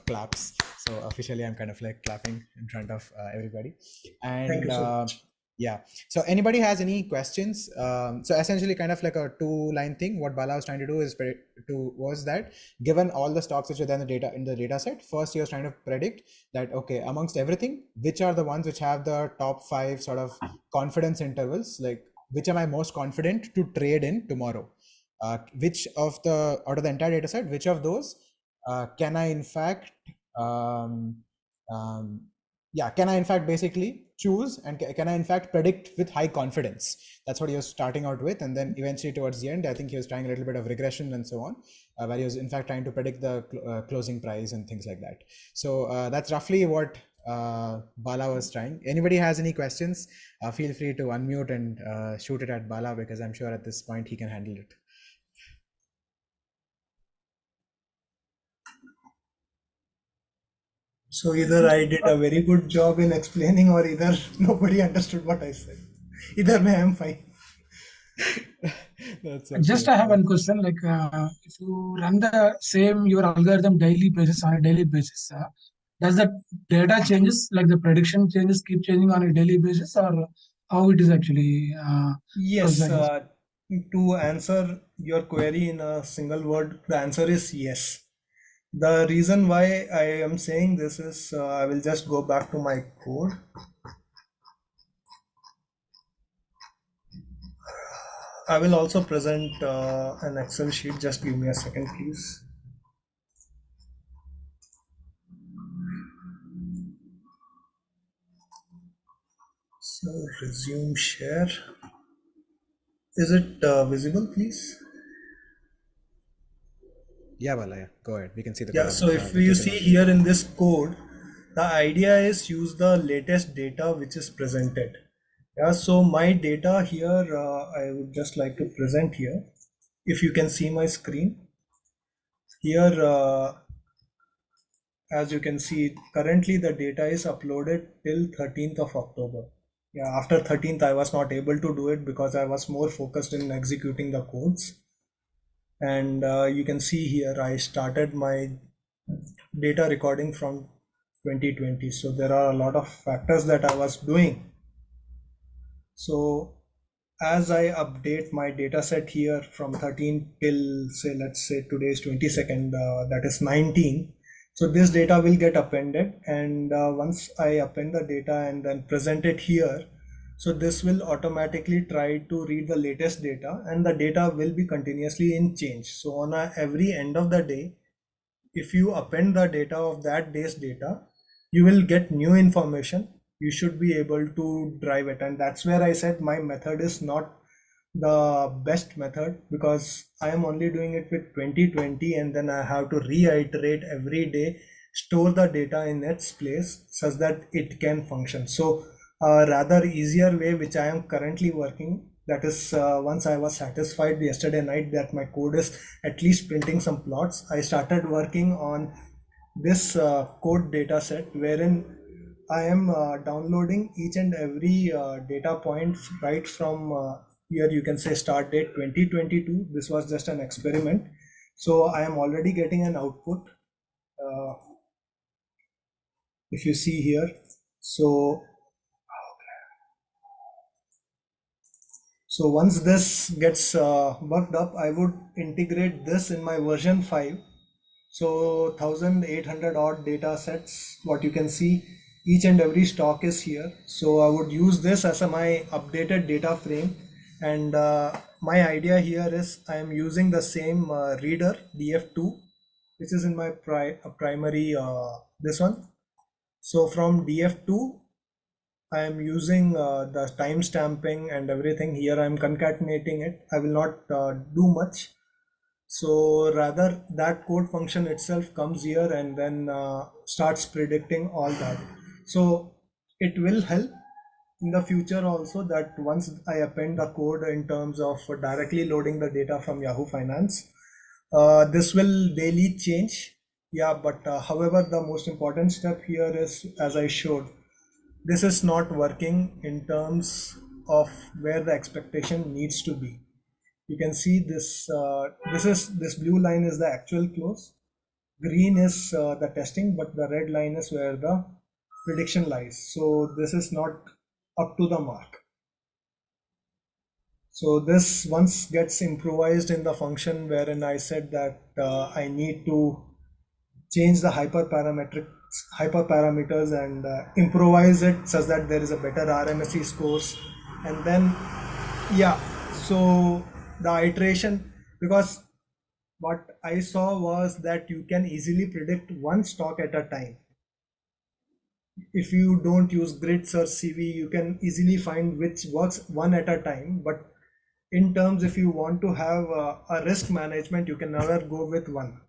claps. So officially, I'm kind of like clapping in front of everybody. And thank you so much. Yeah. So anybody has any questions? So essentially kind of like a 2-line thing. What Bala was trying to do was that given all the stocks which are there in the data set, first he was trying to predict that, okay, amongst everything, which are the ones which have the top 5 sort of confidence intervals, like which am I most confident to trade in tomorrow? Which of the, out of the entire data set, which of those can I in fact, can I in fact basically choose, and can I in fact predict with high confidence? That's what he was starting out with. And then eventually towards the end, I think he was trying a little bit of regression and so on, where he was in fact trying to predict the closing price and things like that. So that's roughly what Bala was trying. Anybody has any questions, feel free to unmute and shoot it at Bala, because I'm sure at this point he can handle it. So either I did a very good job in explaining, or either nobody understood what I said. Either way, I'm fine. That's Just okay. I have one question. Like, if you run the same your algorithm daily basis on a daily basis, does the data changes, like the prediction changes, keep changing on a daily basis, or how it is actually Yes, processed? to answer your query in a single word, the answer is yes. The reason why I am saying this is I will just go back to my code. I will also present an Excel sheet. Just give me a second, please. So resume share. Is it visible, please? Yeah, Bala, yeah. Go ahead. We can see the Yeah, so if the you Twitter see note. here in this code, the idea is use the latest data which is presented. Yeah, so my data here, I would just like to present here. If you can see my screen here, as you can see, currently the data is uploaded till 13th of October. Yeah, after 13th, I was not able to do it because I was more focused in executing the codes. And you can see here, I started my data recording from 2020. So there are a lot of factors that I was doing. So as I update my data set here from 13 till say, let's say today is 22nd, that is 19. So this data will get appended, and once I append the data and then present it here, so this will automatically try to read the latest data, and the data will be continuously in change. So on every end of the day, if you append the data of that day's data, you will get new information. You should be able to drive it. And that's where I said my method is not the best method, because I am only doing it with 2020, and then I have to reiterate every day, store the data in its place such that it can function. So a rather easier way which I am currently working, that is once I was satisfied yesterday night that my code is at least printing some plots, I started working on this code data set, wherein I am downloading each and every data point right from here. You can say start date 2022. This was just an experiment. So I am already getting an output. Uh, if you see here, so once this gets worked up, I would integrate this in my version 5. So 1800 odd data sets, what you can see, each and every stock is here. So I would use this as my updated data frame. And my idea here is I am using the same reader df2, which is in my primary this one. So from df2, I am using the time stamping and everything. Here I am concatenating it. I will not do much. So rather that code function itself comes here and then starts predicting all that. So it will help in the future also, that once I append the code in terms of directly loading the data from Yahoo Finance, this will daily change. Yeah, but however, the most important step here is, as I showed, this is not working in terms of where the expectation needs to be. You can see this, this blue line is the actual close, green is the testing, but the red line is where the prediction lies. So this is not up to the mark. So this once gets improvised in the function wherein I said that I need to change the hyperparameters and improvise it such that there is a better RMSE scores. And then yeah, so the iteration, because what I saw was that you can easily predict one stock at a time. If you don't use grid search CV, you can easily find which works one at a time. But in terms, if you want to have a risk management, you can never go with one.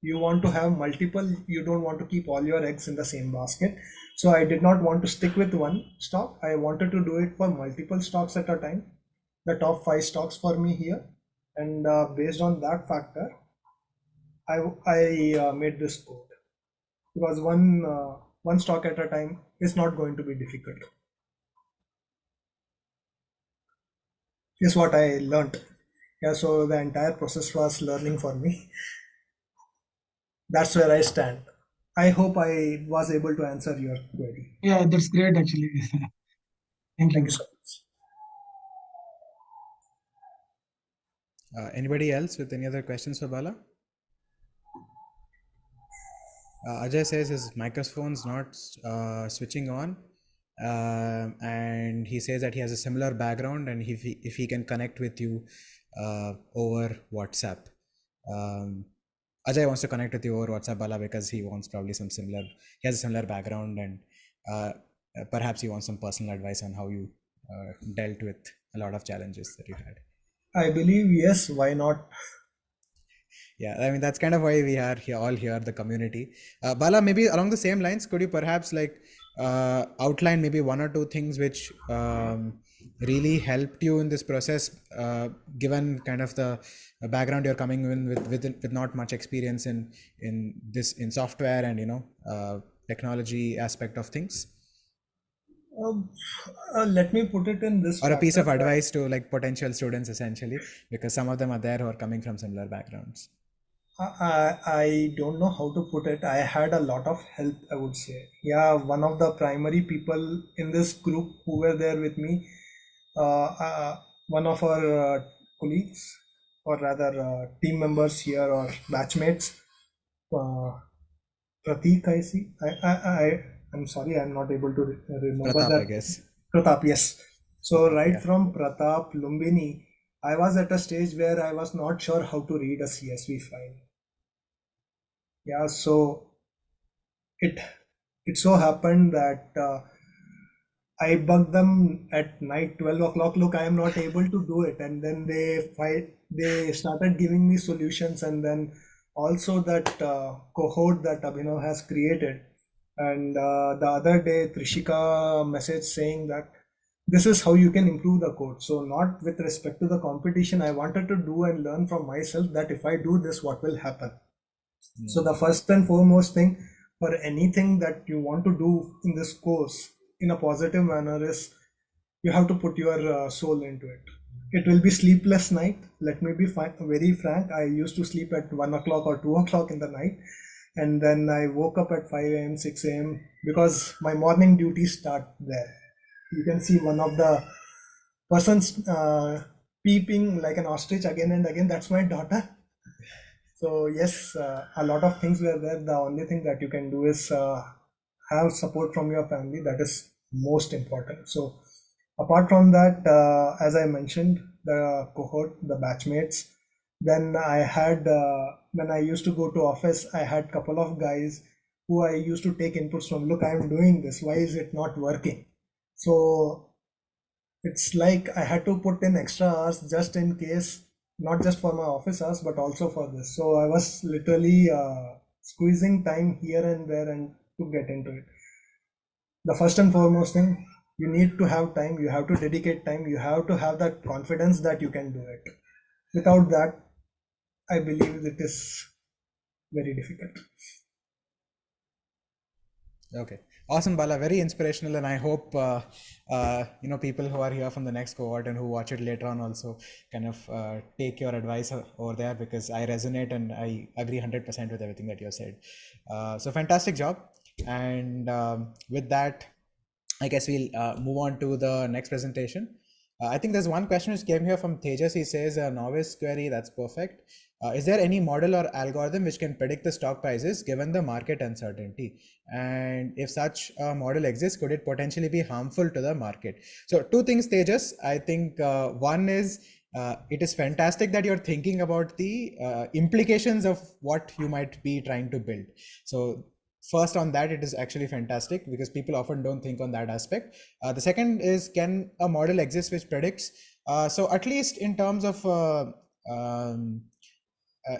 You want to have multiple, you don't want to keep all your eggs in the same basket. So I did not want to stick with one stock. I wanted to do it for multiple stocks at a time, the top 5 stocks for me here. And based on that factor, I made this code, because one stock at a time is not going to be difficult, is what I learned. Yeah, so the entire process was learning for me. That's where I stand. I hope I was able to answer your query. Yeah, that's great actually. Thank Thank you. you so much. Anybody else with any other questions for Bala? Ajay says his microphone's not switching on, and he says that he has a similar background, and if he can connect with you over WhatsApp. Ajay wants to connect with you over WhatsApp, Bala, because he wants probably some similar. He has a similar background, and perhaps you want some personal advice on how you dealt with a lot of challenges that you had. I believe yes, why not? Yeah, I mean, that's kind of why we are here, all here, the community. Bala, maybe along the same lines, could you perhaps like outline maybe one or two things which really helped you in this process, given kind of the background you're coming in with not much experience in software and technology aspect of things, Um, Let me put it in this or a piece factor of that advice to like potential students essentially, because some of them are there who are coming from similar backgrounds. I don't know how to put it. I had a lot of help, I would say. Yeah, one of the primary people in this group who were there with me, one of our colleagues, or rather team members here or batchmates, uh, Pratik, I see. I'm sorry, I'm not able to remember Pratap, I that. guess. Pratap, yes. So Pratap, right yeah. from Pratap, Lumbini, I was at a stage where I was not sure how to read a CSV file. Yeah, so it it so happened that I bugged them at night, 12 o'clock. Look, I am not able to do it. And then they started giving me solutions. And then also that cohort that Abbhinav has created. And the other day, Trishika message saying that this is how you can improve the code. So not with respect to the competition, I wanted to do and learn from myself that if I do this, what will happen? So the first and foremost thing for anything that you want to do in this course in a positive manner is you have to put your soul into it. It will be sleepless night. Let me be very frank. I used to sleep at 1 o'clock or 2 o'clock in the night, and then I woke up at 5 a.m., 6 a.m. because my morning duties start there. You can see one of the persons peeping like an ostrich again and again. That's my daughter. So yes, a lot of things were there. The only thing that you can do is have support from your family. That is most important. So apart from that, as I mentioned, the cohort, the batchmates. Then I had when I used to go to office, I had couple of guys who I used to take inputs from. Look, I am doing this. Why is it not working? So it's like I had to put in extra hours just in case, not just for my office hours, but also for this. So I was literally squeezing time here and there and to get into it. The first and foremost thing, you need to have time, you have to dedicate time, you have to have that confidence that you can do it. Without that, I believe it is very difficult. Okay, awesome, Bala. Very inspirational, and I hope people who are here from the next cohort and who watch it later on also kind of take your advice over there, because I resonate and I agree 100% with everything that you said. So fantastic job, and with that, I guess we'll move on to the next presentation. I think there's one question which came here from Tejas. He says, a novice query, that's perfect. Is there any model or algorithm which can predict the stock prices given the market uncertainty? And if such a model exists, could it potentially be harmful to the market? So two things, Tejas. I think one is it is fantastic that you're thinking about the implications of what you might be trying to build. So first on that, it is actually fantastic because people often don't think on that aspect. The second is, can a model exist which predicts? So at least in terms of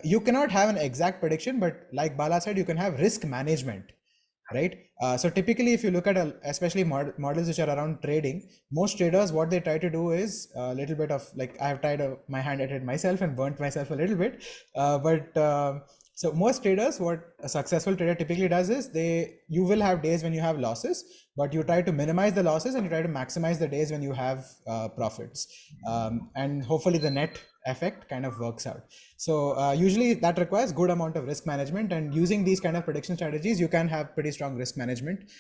you cannot have an exact prediction, but like Bala said, you can have risk management, right? So typically, if you look at especially models which are around trading, most traders, what they try to do is a little bit of like, I have tried my hand at it myself and burnt myself a little bit, so most traders, what a successful trader typically does is you will have days when you have losses, but you try to minimize the losses and you try to maximize the days when you have profits, and hopefully the net effect kind of works out. So usually that requires good amount of risk management, and using these kind of prediction strategies, you can have pretty strong risk management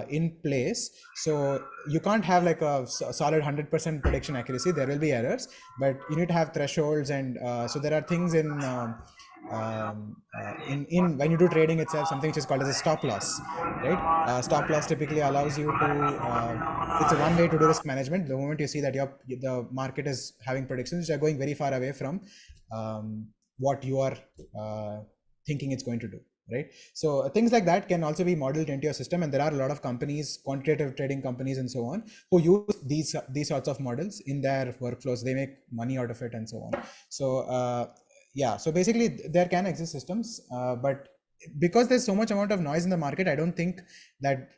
in place. So you can't have like a solid 100% prediction accuracy. There will be errors, but you need to have thresholds, and so there are things in when you do trading itself, something which is called as a stop loss, right? Stop loss typically allows you to it's a one way to do risk management. The moment you see that the market is having predictions which are going very far away from what you are thinking it's going to do, right? So things like that can also be modeled into your system, and there are a lot of companies, quantitative trading companies and so on, who use these sorts of models in their workflows. They make money out of it and so on. So yeah, so basically there can exist systems, but because there's so much amount of noise in the market, I don't think that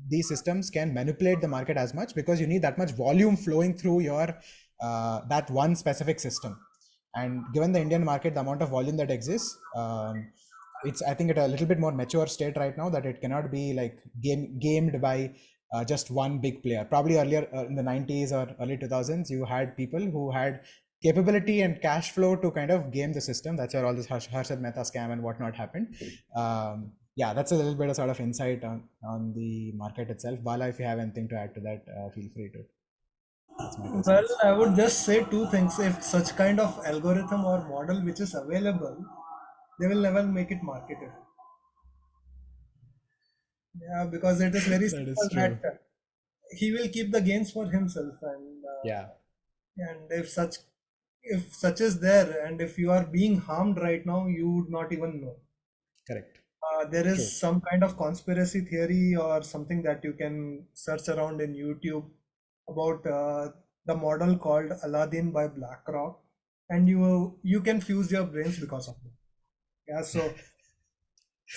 these systems can manipulate the market as much, because you need that much volume flowing through your that one specific system. And given the Indian market, the amount of volume that exists, it's, I think, at a little bit more mature state right now, that it cannot be like gamed by just one big player. Probably earlier in the 90s or early 2000s, you had people who had capability and cash flow to kind of game the system. That's where all this Harshad Mehta scam and whatnot happened. Yeah, that's a little bit of sort of insight on the market itself. Bala, if you have anything to add to that, feel free to. Well, I would just say two things. If such kind of algorithm or model which is available, they will never make it marketed. Yeah, because it is very That is simple true. that he will keep the gains for himself, Yeah, and if such is there, and if you are being harmed right now, you would not even know. correct. There is True. some kind of conspiracy theory or something that you can search around in YouTube about the model called Aladdin by BlackRock, and you can fuse your brains because of it. Yeah, so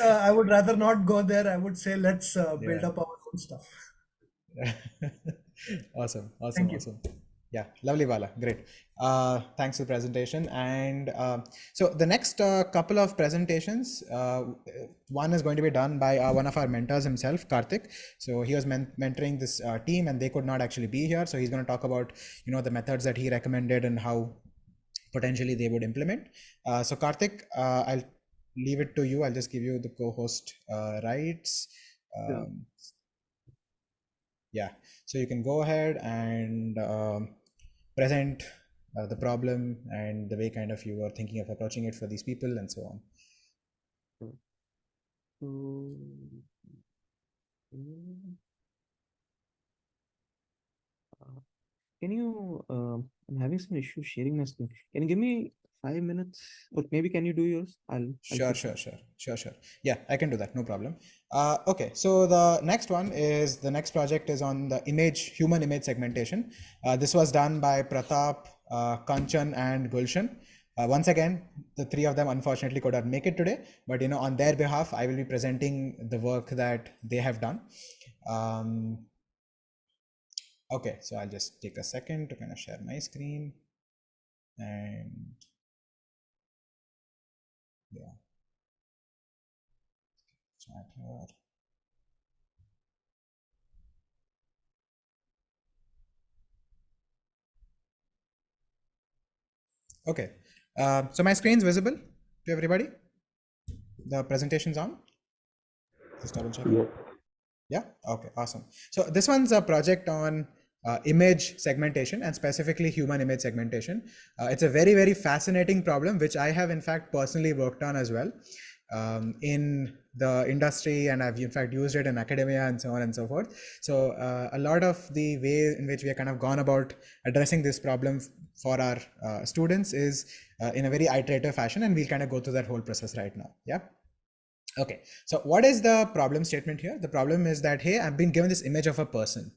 I would rather not go there. I would say let's build Yeah. up our own stuff. Awesome, awesome, Thank you. awesome. Yeah, lovely, Bala. Great. Thanks for the presentation. And so the next couple of presentations, one is going to be done by one of our mentors himself, Kartik. So he was mentoring this team, and they could not actually be here. So he's going to talk about, the methods that he recommended and how potentially they would implement. So Kartik, I'll leave it to you. I'll just give you the co-host rights. Yeah, so you can go ahead and present the problem and the way kind of you are thinking of approaching it for these people and so on. Can you, I'm having some issues sharing my screen. Can you give me 5 minutes, or maybe can you do yours? I'll Sure. Yeah, I can do that, no problem. Okay, so the next project is on the human image segmentation. This was done by Pratap, Kanchan and Gulshan. Once again, the three of them unfortunately could not make it today, but on their behalf, I will be presenting the work that they have done. Okay, so I'll just take a second to kind of share my screen, and yeah, chat here. Okay, so my screen's visible to everybody? The presentation's on? Just double check. Yeah, okay, awesome. So this one's a project on image segmentation, and specifically human image segmentation. It's a very, very fascinating problem, which I have in fact personally worked on as well in the industry, and I've in fact used it in academia and so on and so forth. So a lot of the way in which we have kind of gone about addressing this problem for our students is in a very iterative fashion, and we'll kind of go through that whole process right now. Yeah. Okay, so what is the problem statement here? The problem is that, hey, I've been given this image of a person.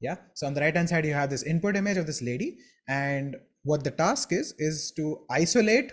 Yeah, so on the right hand side, you have this input image of this lady, and what the task is to isolate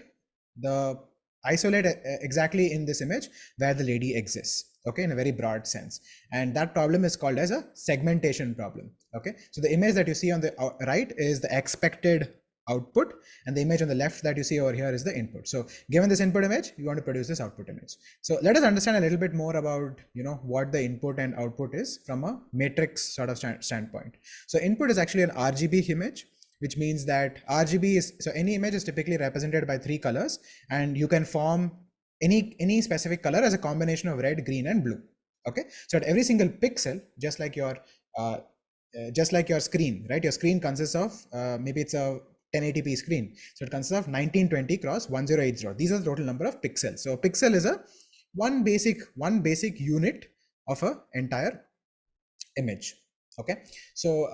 exactly in this image where the lady exists, okay, in a very broad sense. And that problem is called as a segmentation problem. Okay, so the image that you see on the right is the expected output, and the image on the left that you see over here is the input. So given this input image, you want to produce this output image. So let us understand a little bit more about what the input and output is from a matrix sort of standpoint. So input is actually an RGB image, which means that RGB is, so any image is typically represented by 3 colors, and you can form any specific color as a combination of red, green and blue. Okay, so at every single pixel, just like your screen, right? Your screen consists of maybe it's a 1080p screen, so it consists of 1920 cross 1080. These are the total number of pixels. So a pixel is a one basic unit of a entire image. Okay, so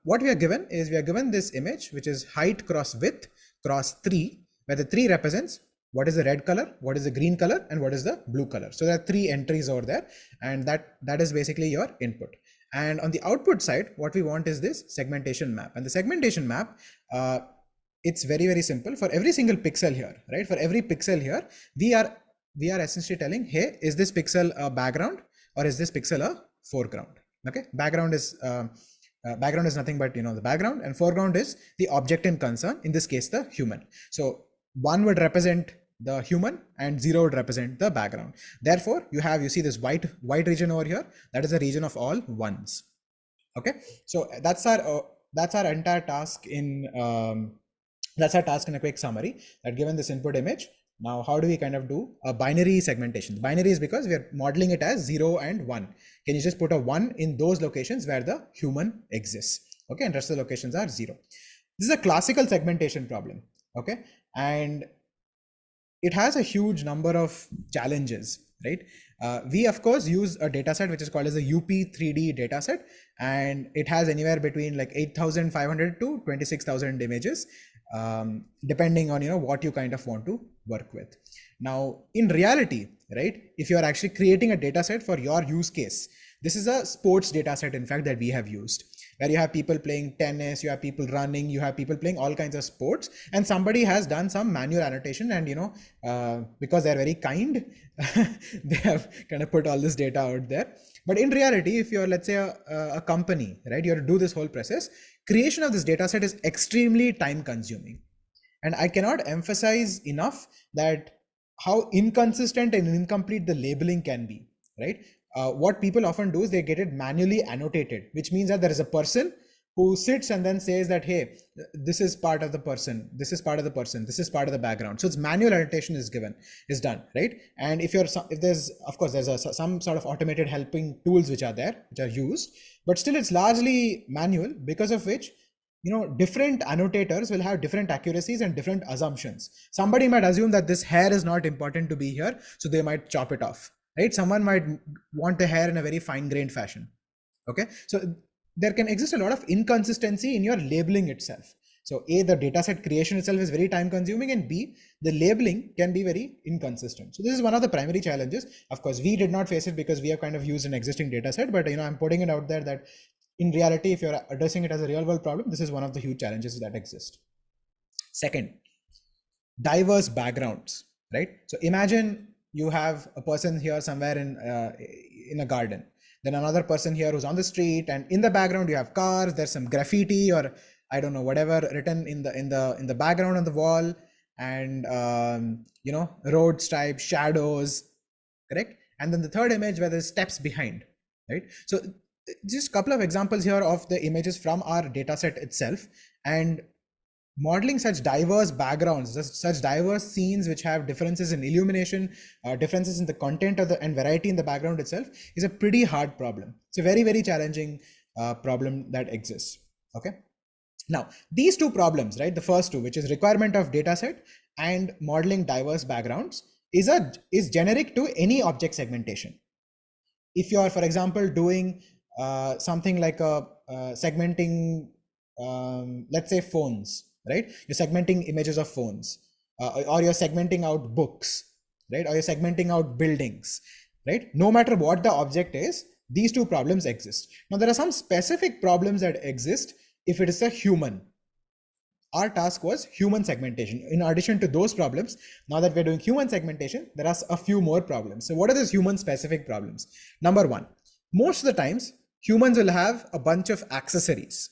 what we are given is, we are given this image which is height cross width cross 3, where the 3 represents what is the red color, what is the green color, and what is the blue color. So there are 3 entries over there, and that is basically your input. And on the output side, what we want is this segmentation map. And the segmentation map, it's very, very simple. For every single pixel here, right? For every pixel here, we are essentially telling, hey, is this pixel a background or is this pixel a foreground? Okay, background is nothing but, you know, the background, and foreground is the object in concern, in this case the human. So 1 would represent the human and 0 would represent the background. Therefore you see this white region over here, that is the region of all ones. Okay, so that's our entire task in a quick summary. That given this input image, now how do we kind of do a binary segmentation? The binary is because we are modeling it as 0 and 1. Can you just put a 1 in those locations where the human exists? Okay, and rest of the locations are 0. This is a classical segmentation problem. Okay, and it has a huge number of challenges, right? We of course use a dataset which is called as a UP3D dataset, and it has anywhere between like 8,500 to 26,000 images, depending on, you know, what you kind of want to work with. Now, in reality, right, if you are actually creating a dataset for your use case, this is a sports dataset, in fact, that we have used, where you have people playing tennis, you have people running, you have people playing all kinds of sports, and somebody has done some manual annotation, and, you know, because they're very kind, they have kind of put all this data out there. But in reality, if you're, let's say, a company, right, you have to do this whole process. Creation of this dataset is extremely time consuming. And I cannot emphasize enough that how inconsistent and incomplete the labeling can be, right? What people often do is they get it manually annotated, which means that there is a person who sits and then says that, hey, this is part of the person, this is part of the person, this is part of the background. So it's manual annotation is done, right? And if there's, of course, there's some sort of automated helping tools which are used, but still it's largely manual, because of which, you know, different annotators will have different accuracies and different assumptions. Somebody might assume that this hair is not important to be here, so they might chop it off, right? Someone might want the hair in a very fine-grained fashion. Okay, so there can exist a lot of inconsistency in your labeling itself. So A, the dataset creation itself is very time consuming, and B, the labeling can be very inconsistent. So this is one of the primary challenges. Of course, we did not face it because we have kind of used an existing dataset, but, you know, I'm putting it out there that in reality, if you're addressing it as a real world problem, this is one of the huge challenges that exist. Second, diverse backgrounds, right? So imagine you have a person here somewhere in a garden, then another person here who's on the street, and in the background you have cars, there's some graffiti or I don't know, whatever written in the background on the wall, and you know, road stripes, shadows, correct? And then the third image where there's steps behind, right? So just a couple of examples here of the images from our dataset itself, and modeling such diverse backgrounds, such diverse scenes which have differences in illumination, differences in the content of and variety in the background itself is a pretty hard problem. It's a very, very challenging problem that exists. Okay. Now, these two problems, right? The first two, which is requirement of dataset and modeling diverse backgrounds, is generic to any object segmentation. If you are, for example, doing something like segmenting, let's say phones, right? You're segmenting images of phones, or you're segmenting out books, right? Or you're segmenting out buildings, right? No matter what the object is, these two problems exist. Now, there are some specific problems that exist if it is a human. Our task was human segmentation. In addition to those problems, now that we're doing human segmentation, there are a few more problems. So what are those human specific problems? Number one, most of the times, humans will have a bunch of accessories.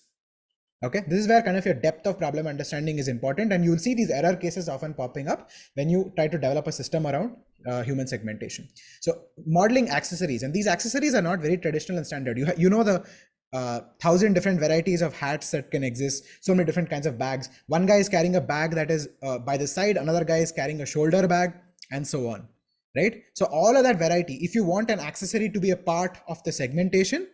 Okay, this is where kind of your depth of problem understanding is important, and you'll see these error cases often popping up when you try to develop a system around human segmentation. So modeling accessories, and these accessories are not very traditional and standard. You know the 1,000 different varieties of hats that can exist, so many different kinds of bags. One guy is carrying a bag that is by the side, another guy is carrying a shoulder bag, and so on, right? So all of that variety, if you want an accessory to be a part of the segmentation,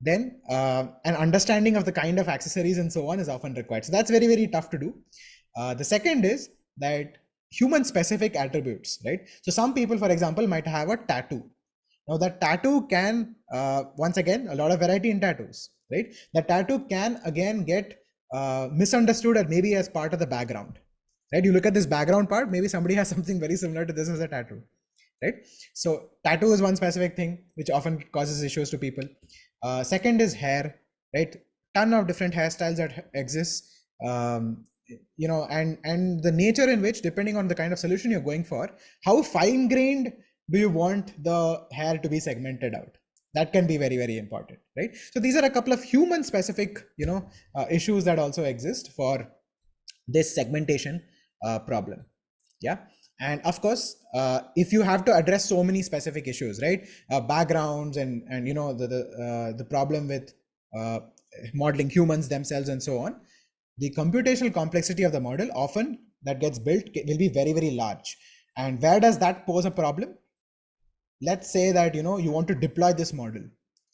then an understanding of the kind of accessories and so on is often required. So that's very, very tough to do. The second is that human specific attributes, right? So some people, for example, might have a tattoo. Now that tattoo can, once again, a lot of variety in tattoos, right? The tattoo can again get misunderstood or maybe as part of the background, right? You look at this background part, maybe somebody has something very similar to this as a tattoo, right? So tattoo is one specific thing which often causes issues to people. Second is hair, right? Ton of different hairstyles that exist, you know, and the nature in which, depending on the kind of solution you're going for, how fine grained do you want the hair to be segmented out? That can be very, very important, right? So these are a couple of human specific, you know, issues that also exist for this segmentation problem. Yeah. And of course, if you have to address so many specific issues, right? Backgrounds and you know, the problem with modeling humans themselves and so on, the computational complexity of the model often that gets built will be very, very large. And where does that pose a problem? Let's say that, you know, you want to deploy this model,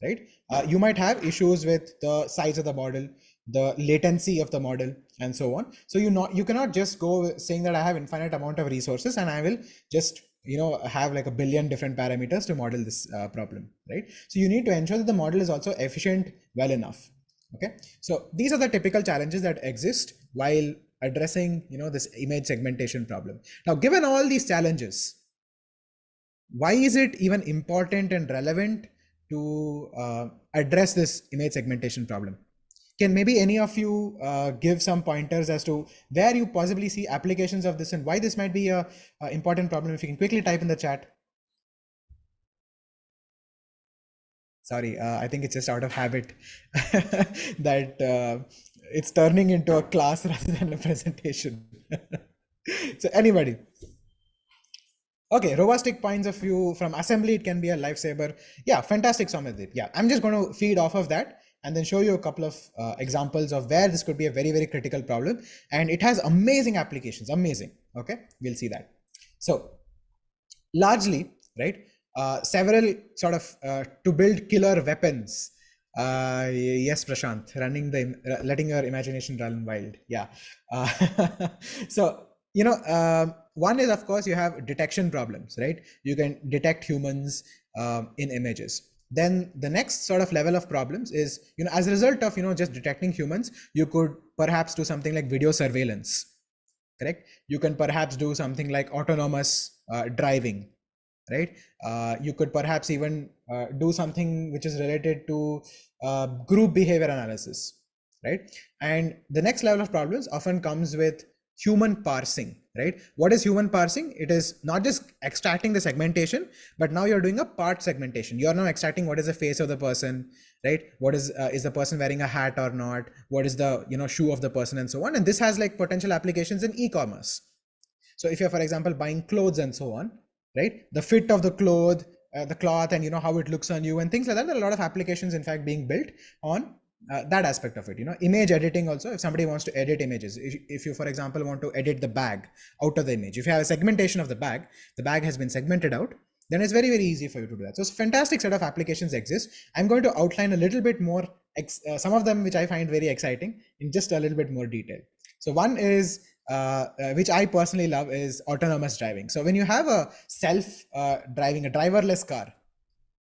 right? You might have issues with the size of the model, the latency of the model, and so on. So you cannot just go saying that I have infinite amount of resources and I will just, you know, have like a billion different parameters to model this problem, right? So you need to ensure that the model is also efficient well enough. Okay, so these are the typical challenges that exist while addressing, you know, this image segmentation problem. Now, given all these challenges, why is it even important and relevant to address this image segmentation problem? Can maybe any of you give some pointers as to where you possibly see applications of this and why this might be a important problem? If you can quickly type in the chat. Sorry, I think it's just out of habit that it's turning into a class rather than a presentation. So anybody? Okay, robustic points of view from assembly, it can be a lifesaver. Yeah, fantastic, Somadip. Yeah, I'm just going to feed off of that and then show you a couple of examples of where this could be a very, very critical problem. And it has amazing applications, amazing. Okay, we'll see that. So largely, right, several sort of to build killer weapons. Yes, Prashant, letting your imagination run wild. Yeah. So, you know, one is, of course, you have detection problems, right? You can detect humans in images. Then the next sort of level of problems is, you know, as a result of, you know, just detecting humans, you could perhaps do something like video surveillance, correct? You can perhaps do something like autonomous driving, right? You could perhaps even do something which is related to group behavior analysis, right? And the next level of problems often comes with human parsing, right? What is human parsing? It is not just extracting the segmentation, but now you're doing a part segmentation. You're now extracting what is the face of the person, right? What is the person wearing a hat or not? What is the, you know, shoe of the person and so on. And this has like potential applications in e-commerce. So if you're, for example, buying clothes and so on, right? The fit of the cloth and, you know, how it looks on you and things like that. There are a lot of applications, in fact, being built on that aspect of it. You know, image editing also, if somebody wants to edit images, if you, for example, want to edit the bag out of the image, if you have a segmentation of the bag has been segmented out, then it's very, very easy for you to do that. So it's a fantastic set of applications exist. I'm going to outline a little bit more, some of them which I find very exciting in just a little bit more detail. So one is, which I personally love, is autonomous driving. So when you have a self-driving, a driverless car,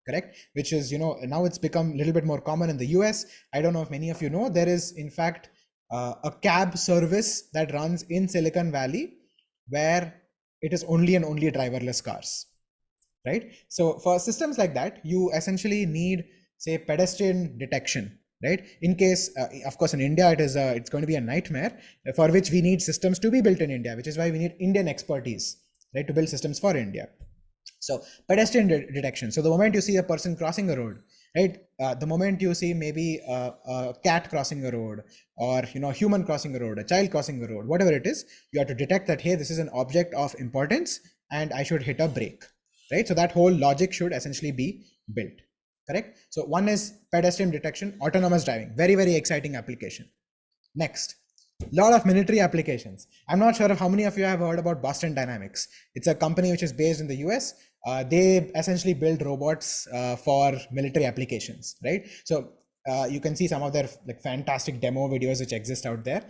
correct, which is, you know, now it's become a little bit more common in the US. I don't know if many of you know, there is in fact a cab service that runs in Silicon Valley where it is only and only driverless cars, right? So for systems like that, you essentially need, say, pedestrian detection, right? In case, of course, in India, it's going to be a nightmare, for which we need systems to be built in India, which is why we need Indian expertise, right, to build systems for India. So pedestrian detection. So the moment you see a person crossing a road, right, the moment you see maybe a cat crossing a road, or, you know, human crossing a road, a child crossing a road, whatever it is, you have to detect that, hey, this is an object of importance and I should hit a brake, right? So that whole logic should essentially be built, correct? So one is pedestrian detection, autonomous driving, very, very exciting application. Next, lot of military applications. I'm not sure if how many of you have heard about Boston Dynamics. It's a company which is based in the US. They essentially build robots for military applications, right? So you can see some of their like fantastic demo videos which exist out there.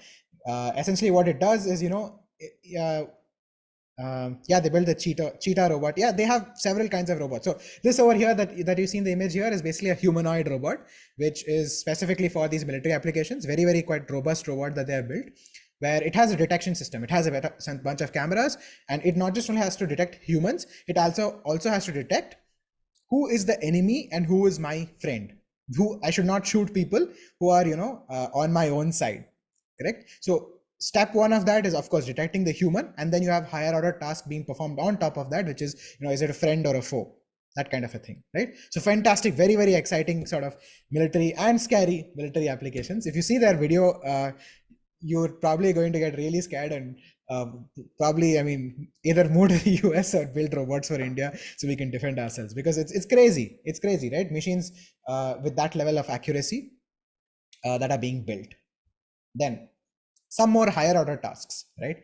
Essentially what it does is, you know, yeah, they build the cheetah robot. Yeah, they have several kinds of robots. So this over here that you see in the image here is basically a humanoid robot, which is specifically for these military applications. Very, very quite robust robot that they have built. where it has a detection system. It has a bunch of cameras, and it not just only has to detect humans, it also has to detect who is the enemy and who is my friend. Who I should not shoot people who are, on my own side, correct? So step one of that is, of course, detecting the human, and then you have higher order task being performed on top of that, which is, is it a friend or a foe? That kind of a thing, right? So fantastic, very, very exciting sort of military and scary military applications. If you see their video, you're probably going to get really scared and probably, I mean, either move to the US or build robots for India so we can defend ourselves, because it's crazy. It's crazy, right? Machines with that level of accuracy that are being built. Then some more higher order tasks, right?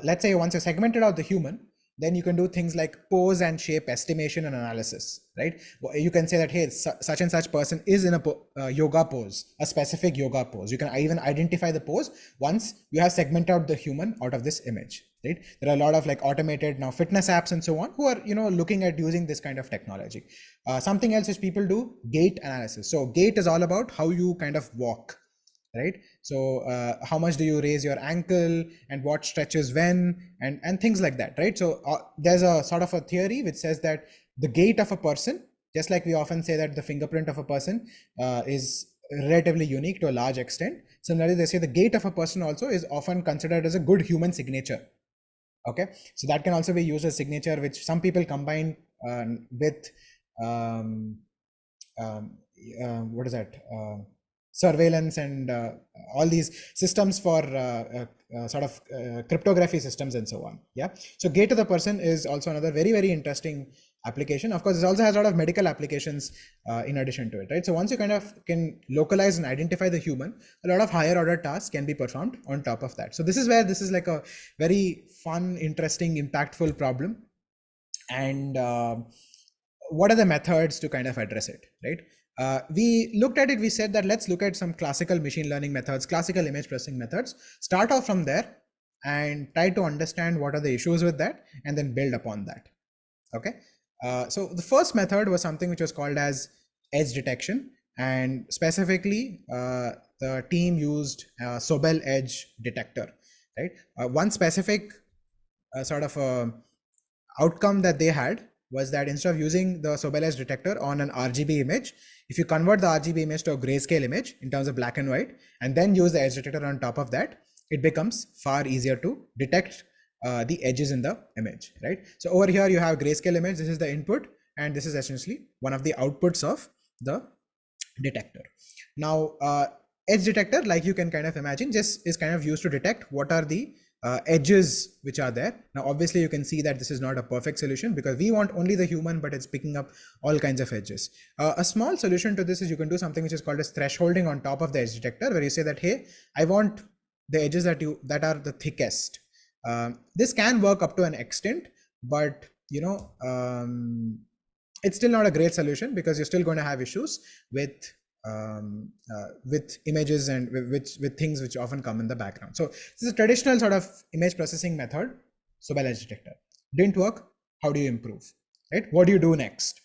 Let's say once you segmented out the human, then you can do things like pose and shape estimation and analysis, right? You can say that, hey, such and such person is in a yoga pose, a specific yoga pose. You can even identify the pose once you have segmented out the human out of this image, right? There are a lot of like automated now fitness apps and so on who are, looking at using this kind of technology. Something else which people do, gait analysis. So gait is all about how you kind of walk, right? So how much do you raise your ankle and what stretches when, and things like that, right? So there's a sort of a theory which says that the gait of a person, just like we often say that the fingerprint of a person is relatively unique to a large extent, similarly they say the gait of a person also is often considered as a good human signature. Okay, so that can also be used as signature, which some people combine with what is that, surveillance and all these systems for sort of cryptography systems and so on. Yeah, so gate to the person is also another very, very interesting application. Of course, it also has a lot of medical applications in addition to it, right? So once you kind of can localize and identify the human, a lot of higher order tasks can be performed on top of that. So this is where this is like a very fun, interesting, impactful problem. And what are the methods to kind of address it, right? We looked at it, we said that let's look at some classical machine learning methods, classical image processing methods, start off from there and try to understand what are the issues with that and then build upon that. Okay, so the first method was something which was called as edge detection, and specifically the team used Sobel edge detector, right? One specific sort of outcome that they had was that instead of using the Sobel edge detector on an RGB image, if you convert the RGB image to a grayscale image in terms of black and white, and then use the edge detector on top of that, it becomes far easier to detect the edges in the image, right? So over here you have grayscale image, this is the input, and this is essentially one of the outputs of the detector. Now, edge detector, like you can kind of imagine, just is kind of used to detect what are the edges which are there. Now, obviously, you can see that this is not a perfect solution because we want only the human, but it's picking up all kinds of edges. A small solution to this is you can do something which is called as thresholding on top of the edge detector, where you say that, hey, I want the edges that are the thickest. This can work up to an extent, but it's still not a great solution because you're still going to have issues with images and with things which often come in the background. So this is a traditional sort of image processing method. Sobel edge detector didn't work. How do you improve, right? What do you do next?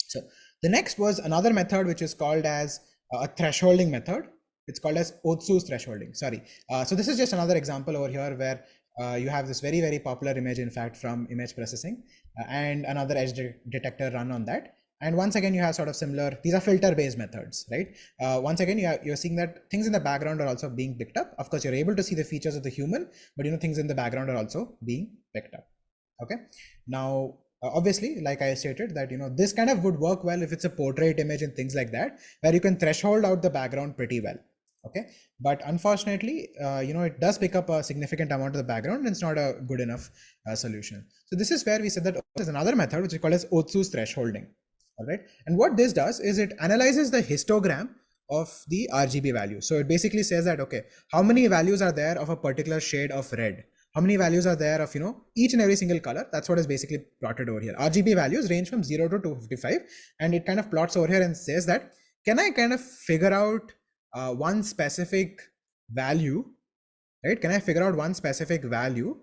So the next was another method which is called as a thresholding method. It's called as Otsu's thresholding. Sorry. So this is just another example over here where you have this very, very popular image, in fact, from image processing and another edge detector run on that. And once again, you have sort of similar, these are filter based methods, right? Once again, you're seeing that things in the background are also being picked up. Of course, you're able to see the features of the human, but things in the background are also being picked up. Okay. Now, obviously, like I stated that, this kind of would work well if it's a portrait image and things like that, where you can threshold out the background pretty well. Okay. But unfortunately, it does pick up a significant amount of the background and it's not a good enough solution. So this is where we said that there's another method which is called as Otsu's thresholding. All right. And what this does is it analyzes the histogram of the RGB value. So it basically says that, okay, how many values are there of a particular shade of red? How many values are there of, each and every single color? That's what is basically plotted over here. RGB values range from 0 to 255. And it kind of plots over here and says that, can I kind of figure out one specific value, right? Can I figure out one specific value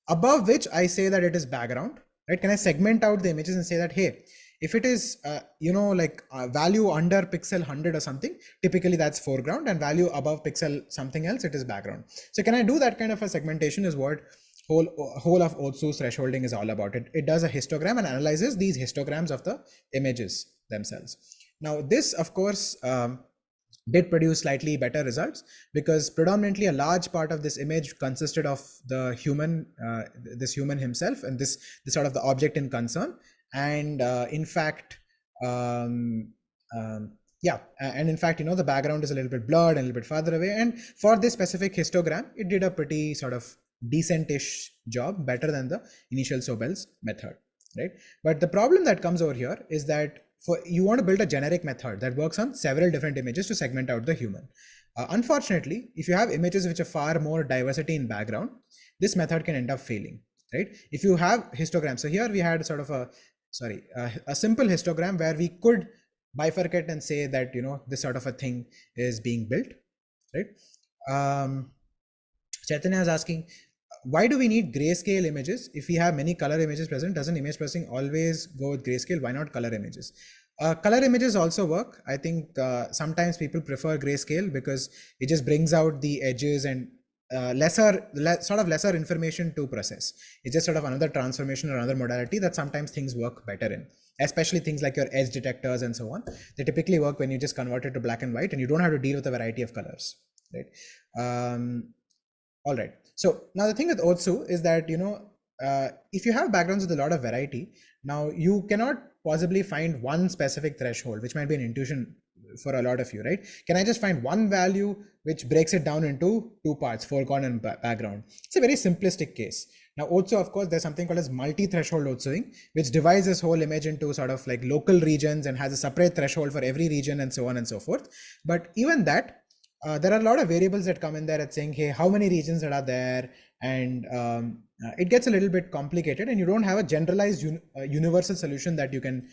above which I say that it is background, right? Can I segment out the images and say that, hey, If it is, like value under pixel 100 or something, typically that's foreground, and value above pixel something else, it is background. So can I do that kind of a segmentation is what whole of Otsu's thresholding is all about. It does a histogram and analyzes these histograms of the images themselves. Now this, of course, did produce slightly better results, because predominantly a large part of this image consisted of the human, this human himself, and this sort of the object in concern. And in fact, yeah, and in fact, the background is a little bit blurred and a little bit farther away. And for this specific histogram, it did a pretty sort of decentish job, better than the initial Sobel's method, right? But the problem that comes over here is that you want to build a generic method that works on several different images to segment out the human. Unfortunately, if you have images which are far more diversity in background, this method can end up failing, right? If you have histograms, so here we had sort of a simple histogram where we could bifurcate and say that this sort of a thing is being built, right? Chaitanya is asking, why do we need grayscale images if we have many color images present? Doesn't image processing always go with grayscale? Why not color images? Color images also work. I think sometimes people prefer grayscale because it just brings out the edges and lesser information to process. It's just sort of another transformation or another modality that sometimes things work better in, especially things like your edge detectors and so on. They typically work when you just convert it to black and white and you don't have to deal with a variety of colors, right? All right. So now the thing with Otsu is that, if you have backgrounds with a lot of variety, now you cannot possibly find one specific threshold, which might be an intuition for a lot of you, right? Can I just find one value which breaks it down into two parts, foreground and background? It's a very simplistic case. Now Otsu, of course, there's something called as multi-threshold Otsuing, which divides this whole image into sort of like local regions and has a separate threshold for every region and so on and so forth. But even that, there are a lot of variables that come in there at saying, hey, how many regions that are there? And it gets a little bit complicated, and you don't have a generalized universal solution that you can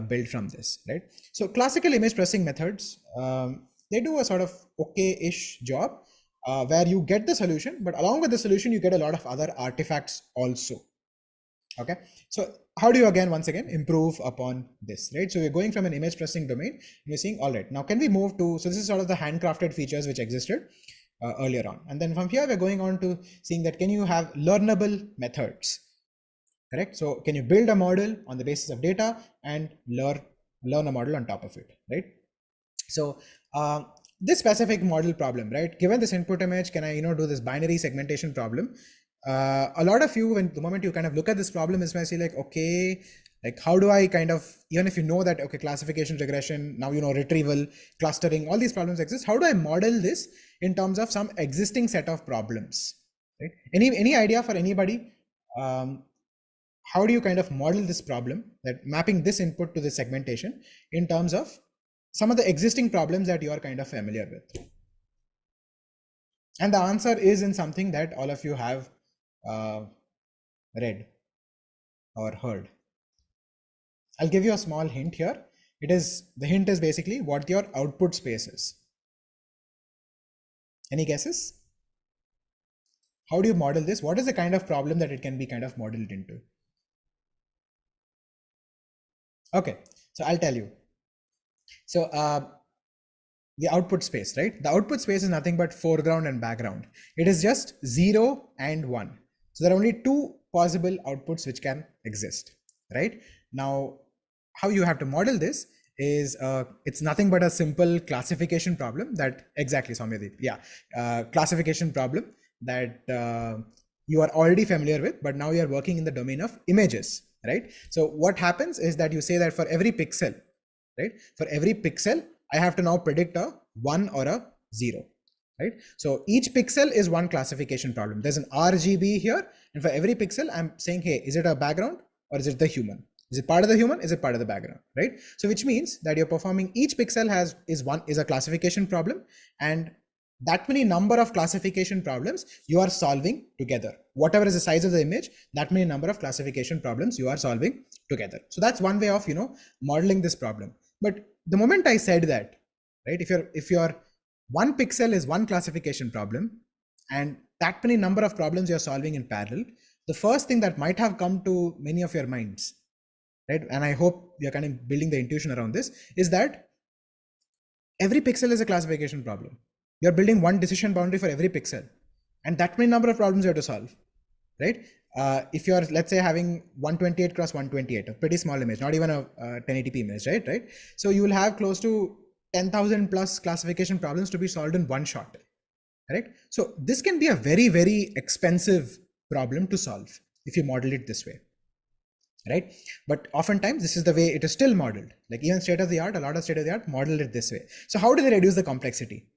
build from this, right? So classical image processing methods, they do a sort of okay-ish job where you get the solution, but along with the solution, you get a lot of other artifacts also. Okay, so how do you once again improve upon this, right? So we're going from an image processing domain and we're saying, all right, now can we move to, so this is sort of the handcrafted features which existed earlier on. And then from here, we're going on to seeing that, can you have learnable methods, correct? So can you build a model on the basis of data and learn a model on top of it, right? So this specific model problem, right? Given this input image, can I, do this binary segmentation problem? A lot of you, when the moment you kind of look at this problem, is when I say like, okay, like how do I kind of, even if you know that, okay, classification, regression, now retrieval, clustering, all these problems exist. How do I model this in terms of some existing set of problems, right? Any idea for anybody? How do you kind of model this problem, that mapping this input to the segmentation in terms of some of the existing problems that you are kind of familiar with? And the answer is in something that all of you have read or heard. I'll give you a small hint here. The hint is basically what your output space is. Any guesses? How do you model this? What is the kind of problem that it can be kind of modeled into? Okay, so I'll tell you. So the output space, right? The output space is nothing but foreground and background. It is just 0 and 1. So there are only two possible outputs which can exist, right? Now, how you have to model this is it's nothing but a simple classification problem that exactly, Soumyadeep, yeah, classification problem that you are already familiar with, but now you are working in the domain of images, right? So what happens is that you say that for every pixel, right? For every pixel, I have to now predict a 1 or a 0, right? So each pixel is one classification problem. There's an RGB here, and for every pixel, I'm saying, hey, is it a background or is it the human? Is it part of the human? Is it part of the background, right? So which means that you're performing, each pixel is a classification problem, and that many number of classification problems you are solving together. Whatever is the size of the image, that many number of classification problems you are solving together. So that's one way of modeling this problem. But the moment I said that, right, if your one pixel is one classification problem and that many number of problems you're solving in parallel, the first thing that might have come to many of your minds right? And I hope we are kind of building the intuition around this, is that every pixel is a classification problem. You're building one decision boundary for every pixel, and that many number of problems you have to solve, right? If you're, let's say, having 128 cross 128, a pretty small image, not even a 1080p image, right? So you will have close to 10,000 plus classification problems to be solved in one shot, right? So this can be a very, very expensive problem to solve if you model it this way, right? But oftentimes this is the way it is still modeled. Like even state of the art, a lot of state of the art model it this way. So how do they reduce the complexity?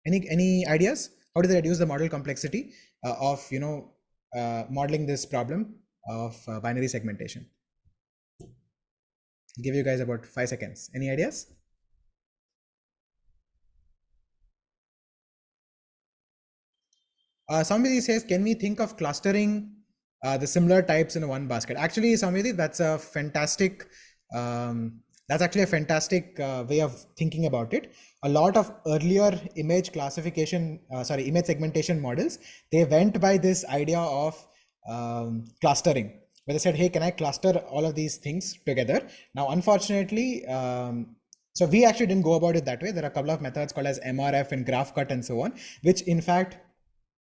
Any ideas? How do they reduce the model complexity of modeling this problem of binary segmentation? I'll give you guys about 5 seconds. Any ideas? Somebody says, can we think of clustering the similar types in one basket? Actually, somebody, that's a fantastic way of thinking about it. A lot of earlier image classification, image segmentation models, they went by this idea of clustering, where they said, hey, can I cluster all of these things together? Now, unfortunately, so we actually didn't go about it that way. There are a couple of methods called as MRF and graph cut and so on, which in fact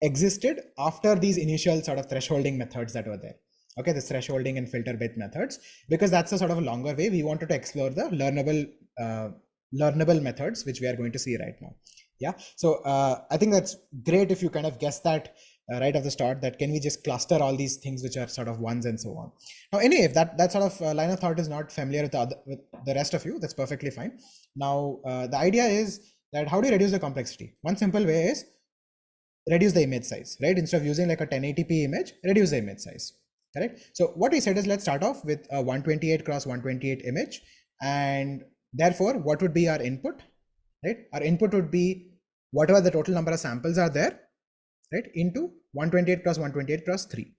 existed after these initial sort of thresholding methods that were there. Okay, this thresholding and filter bit methods, because that's a sort of a longer way. We wanted to explore the learnable methods, which we are going to see right now. Yeah, so I think that's great if you kind of guess that right off the start, that can we just cluster all these things which are sort of ones and so on. Now, anyway, if that sort of line of thought is not familiar with the rest of you, that's perfectly fine. Now, the idea is that how do you reduce the complexity? One simple way is reduce the image size, right? Instead of using like a 1080p image, reduce the image size, correct? So what we said is, let's start off with a 128 cross 128 image, and therefore what would be our input, right? Our input would be whatever the total number of samples are there, right, into 128 cross 128 cross 3,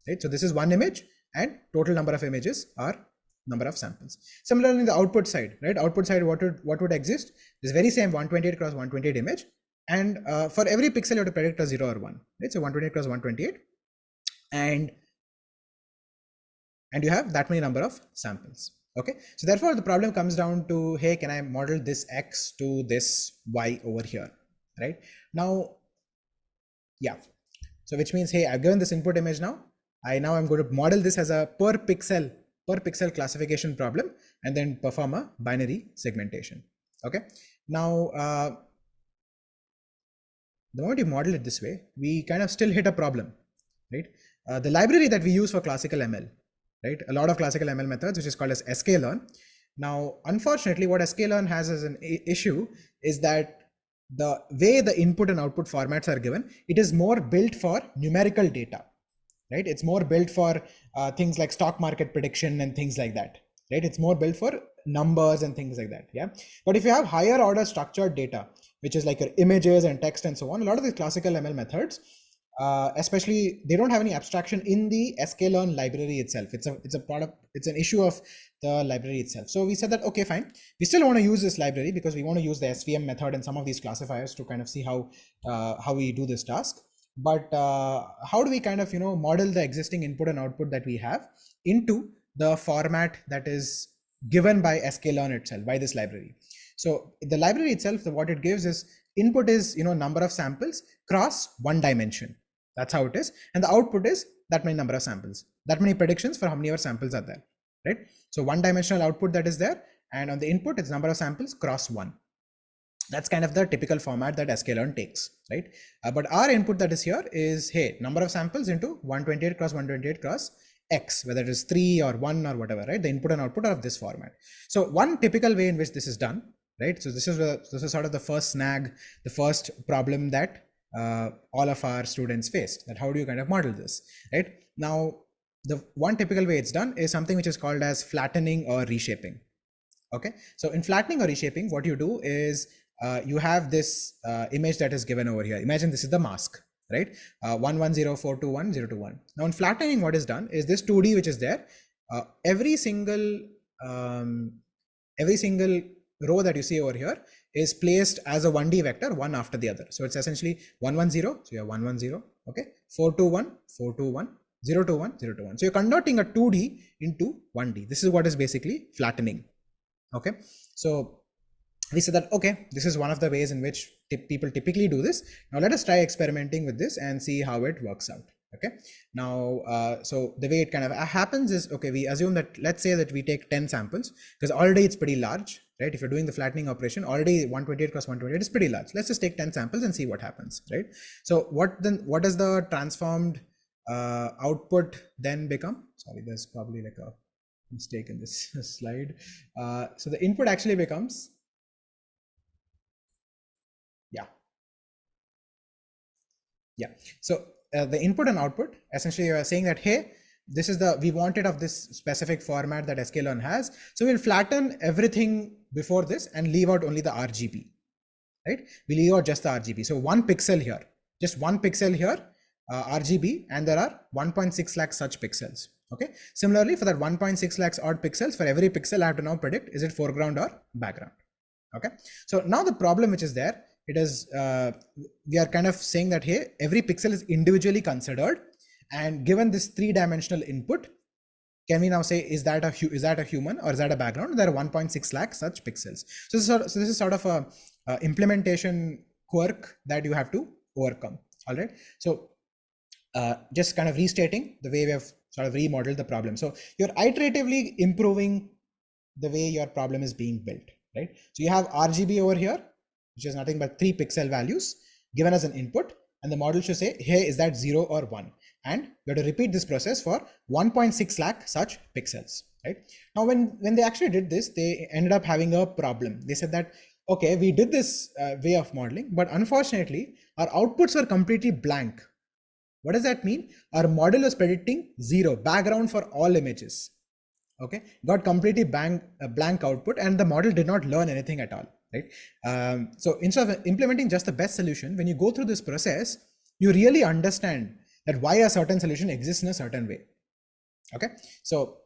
right? So this is one image, and total number of images are number of samples. Similarly, in the output side, right? Output side, what would exist? This very same 128 cross 128 image, and for every pixel you have to predict a 0 or 1, right? So 128 cross 128, and you have that many number of samples. Okay, so therefore the problem comes down to, hey, can I model this X to this Y over here, right? Now, yeah, so which means, hey, I've given this input image now. I'm going to model this as a per pixel classification problem, and then perform a binary segmentation. Okay, now the moment you model it this way, we kind of still hit a problem, right? The library that we use for classical ML, right? A lot of classical ML methods, which is called as sklearn. Now, unfortunately, what sklearn has as an issue is that the way the input and output formats are given, it is more built for numerical data, right? It's more built for things like stock market prediction and things like that, right? It's more built for numbers and things like that. Yeah. But if you have higher order structured data, which is like your images and text and so on, a lot of the classical ML methods, especially, they don't have any abstraction in the sklearn library itself. It's a product, it's an issue of the library itself. So we said that, okay, fine, we still want to use this library because we want to use the SVM method and some of these classifiers to kind of see how we do this task. But how do we kind of model the existing input and output that we have into the format that is given by sklearn itself, by this library? So the library itself, what it gives is, input is number of samples cross one dimension. That's how it is. And the output is that many number of samples, that many predictions for how many ever samples are there, right? So one dimensional output that is there, and on the input it's number of samples cross one. That's kind of the typical format that sklearn takes, right? But our input that is here is, hey, number of samples into 128 cross 128 cross X, whether it is 3 or 1 or whatever, right? The input and output are of this format. So one typical way in which this is done, right? So this is sort of the first snag, the first problem that all of our students faced, that how do you kind of model this, right? Now, the one typical way it's done is something which is called as flattening or reshaping. Okay, so in flattening or reshaping, what you do is you have this image that is given over here. Imagine this is the mask, right? 110421021. Now in flattening, what is done is this 2D which is there, every single row that you see over here is placed as a 1D vector, one after the other. So it's essentially 110, so you have 110, okay, 421, 421, 0 to 1, 0 to 1. So you're converting a 2D into 1D. This is what is basically flattening. Okay, so we said that, okay, this is one of the ways in which people typically do this. Now let us try experimenting with this and see how it works out. Okay, now so the way it kind of happens is, okay, we assume that, let's say that we take 10 samples, because already it's pretty large, right? If you're doing the flattening operation, already 128 cross 128 is pretty large. Let's just take 10 samples and see what happens, right? So what does the transformed output then become? Sorry, there's probably like a mistake in this slide. So the input actually becomes, so the input and output, essentially you are saying that, hey, this is we want it of this specific format that sklearn has, so we'll flatten everything before this and leave out only the RGB, right? We leave out just the RGB. So 1 pixel here, just 1 pixel here, RGB, and there are 1.6 lakh such pixels. Okay, similarly for that 1.6 lakhs odd pixels, for every pixel I have to now predict, is it foreground or background? Okay, so now the problem which is there, it is we are kind of saying that, hey, every pixel is individually considered, and given this 3-dimensional input, can we now say, is that a human or is that a background? There are 1.6 lakh such pixels. So this is sort of a implementation quirk that you have to overcome. All right, so just kind of restating the way we have sort of remodeled the problem. So you're iteratively improving the way your problem is being built, right? So you have RGB over here, which is nothing but 3 pixel values given as an input, and the model should say, hey, is that 0 or 1? And you have to repeat this process for 1.6 lakh such pixels, right? Now, when they actually did this, they ended up having a problem. They said that, okay, we did this way of modeling, but unfortunately, our outputs were completely blank. What does that mean? Our model was predicting 0, background for all images. Okay, got completely blank output, and the model did not learn anything at all, right? So instead of implementing just the best solution, when you go through this process, you really understand that why a certain solution exists in a certain way. Okay, so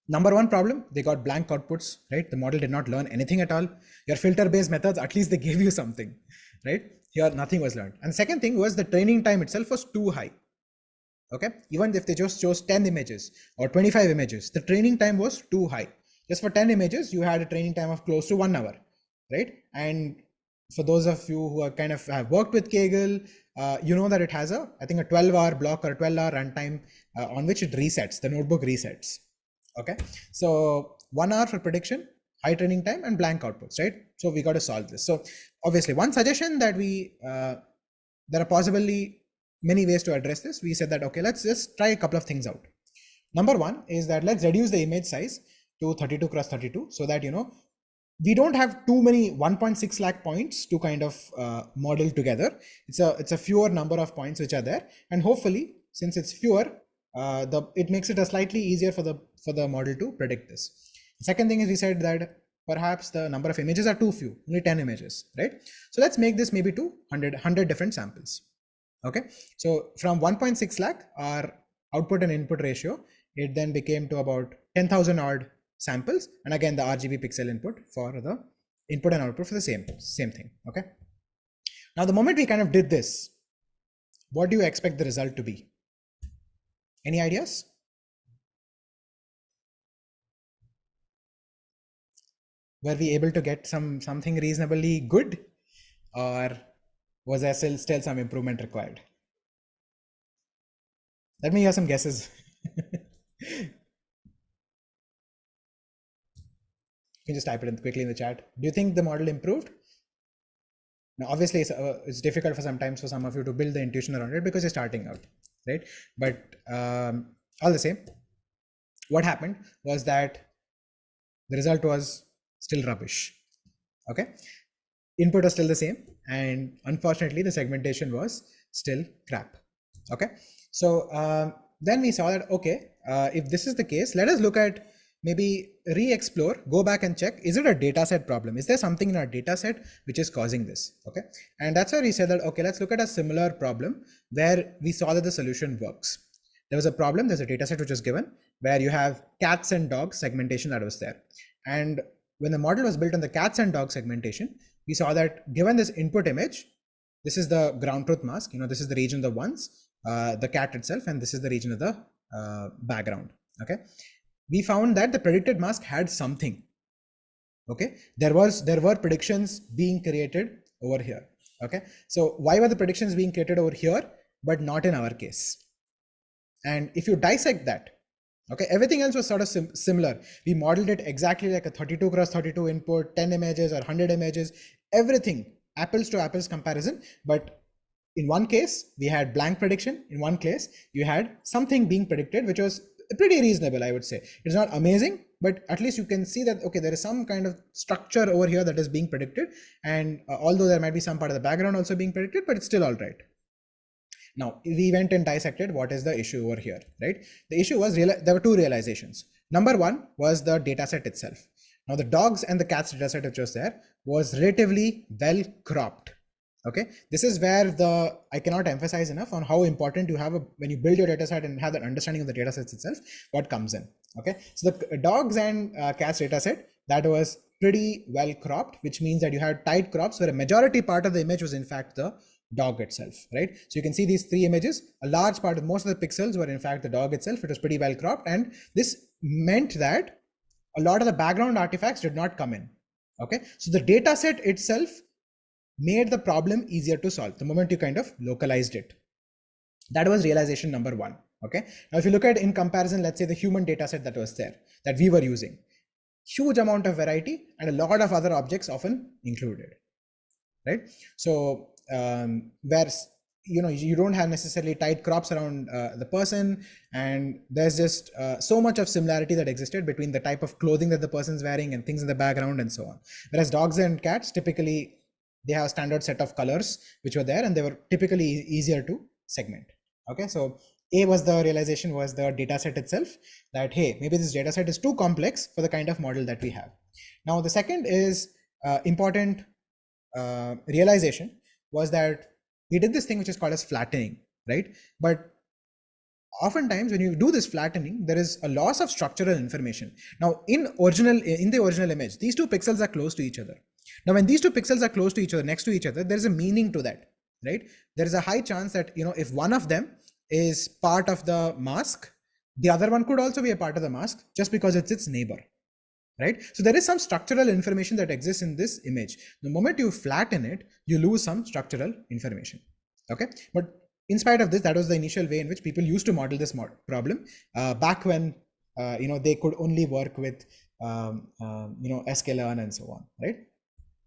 number one problem, they got blank outputs, right? The model did not learn anything at all. Your filter-based methods, at least they gave you something, right? Here, nothing was learned. And second thing was the training time itself was too high. Okay, even if they just chose 10 images or 25 images, the training time was too high. Just for 10 images, you had a training time of close to 1 hour, right? And for those of you who are kind of have worked with Kaggle, you know that it has I think a 12-hour block or a 12-hour runtime on which it resets, the notebook resets. Okay, so 1 hour for prediction, high training time, and blank outputs, right? So we got to solve this. So obviously, one suggestion that there are possibly many ways to address this. We said that, okay, let's just try a couple of things out. Number one is that let's reduce the image size to 32 cross 32, so that, you know, we don't have too many 1.6 lakh points to kind of model together. It's a fewer number of points which are there, and hopefully, since it's fewer, it makes it a slightly easier for the model to predict this. The second thing is, we said that perhaps the number of images are too few, only 10 images, right? So let's make this maybe to 100 different samples. Okay, so from 1.6 lakh, our output and input ratio, it then became to about 10,000 odd samples, and again the RGB pixel input for the input and output for the same thing. Okay, now the moment we kind of did this, what do you expect the result to be? Any ideas? Were we able to get something reasonably good, or was there still some improvement required? Let me hear some guesses. You can just type it quickly in the chat. Do you think the model improved? Now, obviously, it's difficult for sometimes for some of you to build the intuition around it because you're starting out, right? But all the same, what happened was that the result was still rubbish. Okay, input was still the same, and unfortunately, the segmentation was still crap. Okay, so then we saw that, okay, if this is the case, let us look at maybe re-explore, go back and check, is it a dataset problem? Is there something in our dataset which is causing this? Okay, and that's why we said that, okay, let's look at a similar problem where we saw that the solution works. There was a problem, there's a dataset which was given where you have cats and dogs segmentation that was there. And when the model was built on the cats and dogs segmentation, we saw that given this input image, this is the ground truth mask, you know, this is the region of the ones, the cat itself, and this is the region of the background. Okay, we found that the predicted mask had something. Okay, there were predictions being created over here. Okay, so why were the predictions being created over here but not in our case? And if you dissect that, okay, everything else was sort of similar. We modeled it exactly like a 32 cross 32 input, 10 images or 100 images, everything apples to apples comparison. But in one case, we had blank prediction. In one case, you had something being predicted, which was pretty reasonable, I would say. It's not amazing, but at least you can see that, okay, there is some kind of structure over here that is being predicted. And although there might be some part of the background also being predicted, but it's still all right. Now, we went and dissected what is the issue over here, right? The issue was there were two realizations. Number one was the dataset itself. Now, the dogs and the cats dataset which was there was relatively well cropped. Okay, this is where I cannot emphasize enough on how important you have when you build your dataset and have that understanding of the datasets itself, what comes in. Okay, so the dogs and cats dataset, that was pretty well cropped, which means that you had tight crops where a majority part of the image was in fact the dog itself, right? So you can see these three images, a large part of most of the pixels were in fact the dog itself. It was pretty well cropped, and this meant that a lot of the background artifacts did not come in. Okay, so the dataset itself made the problem easier to solve the moment you kind of localized it. That was realization number one. Okay, now if you look at in comparison, let's say the human dataset that was there, that we were using, huge amount of variety and a lot of other objects often included, right? So where you don't have necessarily tight crops around the person, and there's just so much of similarity that existed between the type of clothing that the person's wearing and things in the background and so on. Whereas dogs and cats, typically they have a standard set of colors which were there, and they were typically easier to segment. Okay, so A was the realization was the dataset itself, that hey, maybe this dataset is too complex for the kind of model that we have. Now the second is important realization was that we did this thing which is called as flattening, right? But oftentimes when you do this flattening, there is a loss of structural information. Now in the original image, these two pixels are close to each other. Now when these two pixels are close to each other, next to each other, there is a meaning to that, right? There is a high chance that if one of them is part of the mask, the other one could also be a part of the mask just because it's its neighbor, right? So there is some structural information that exists in this image. The moment you flatten it, you lose some structural information. Okay, but in spite of this, that was the initial way in which people used to model this problem back when they could only work with sklearn and so on, right?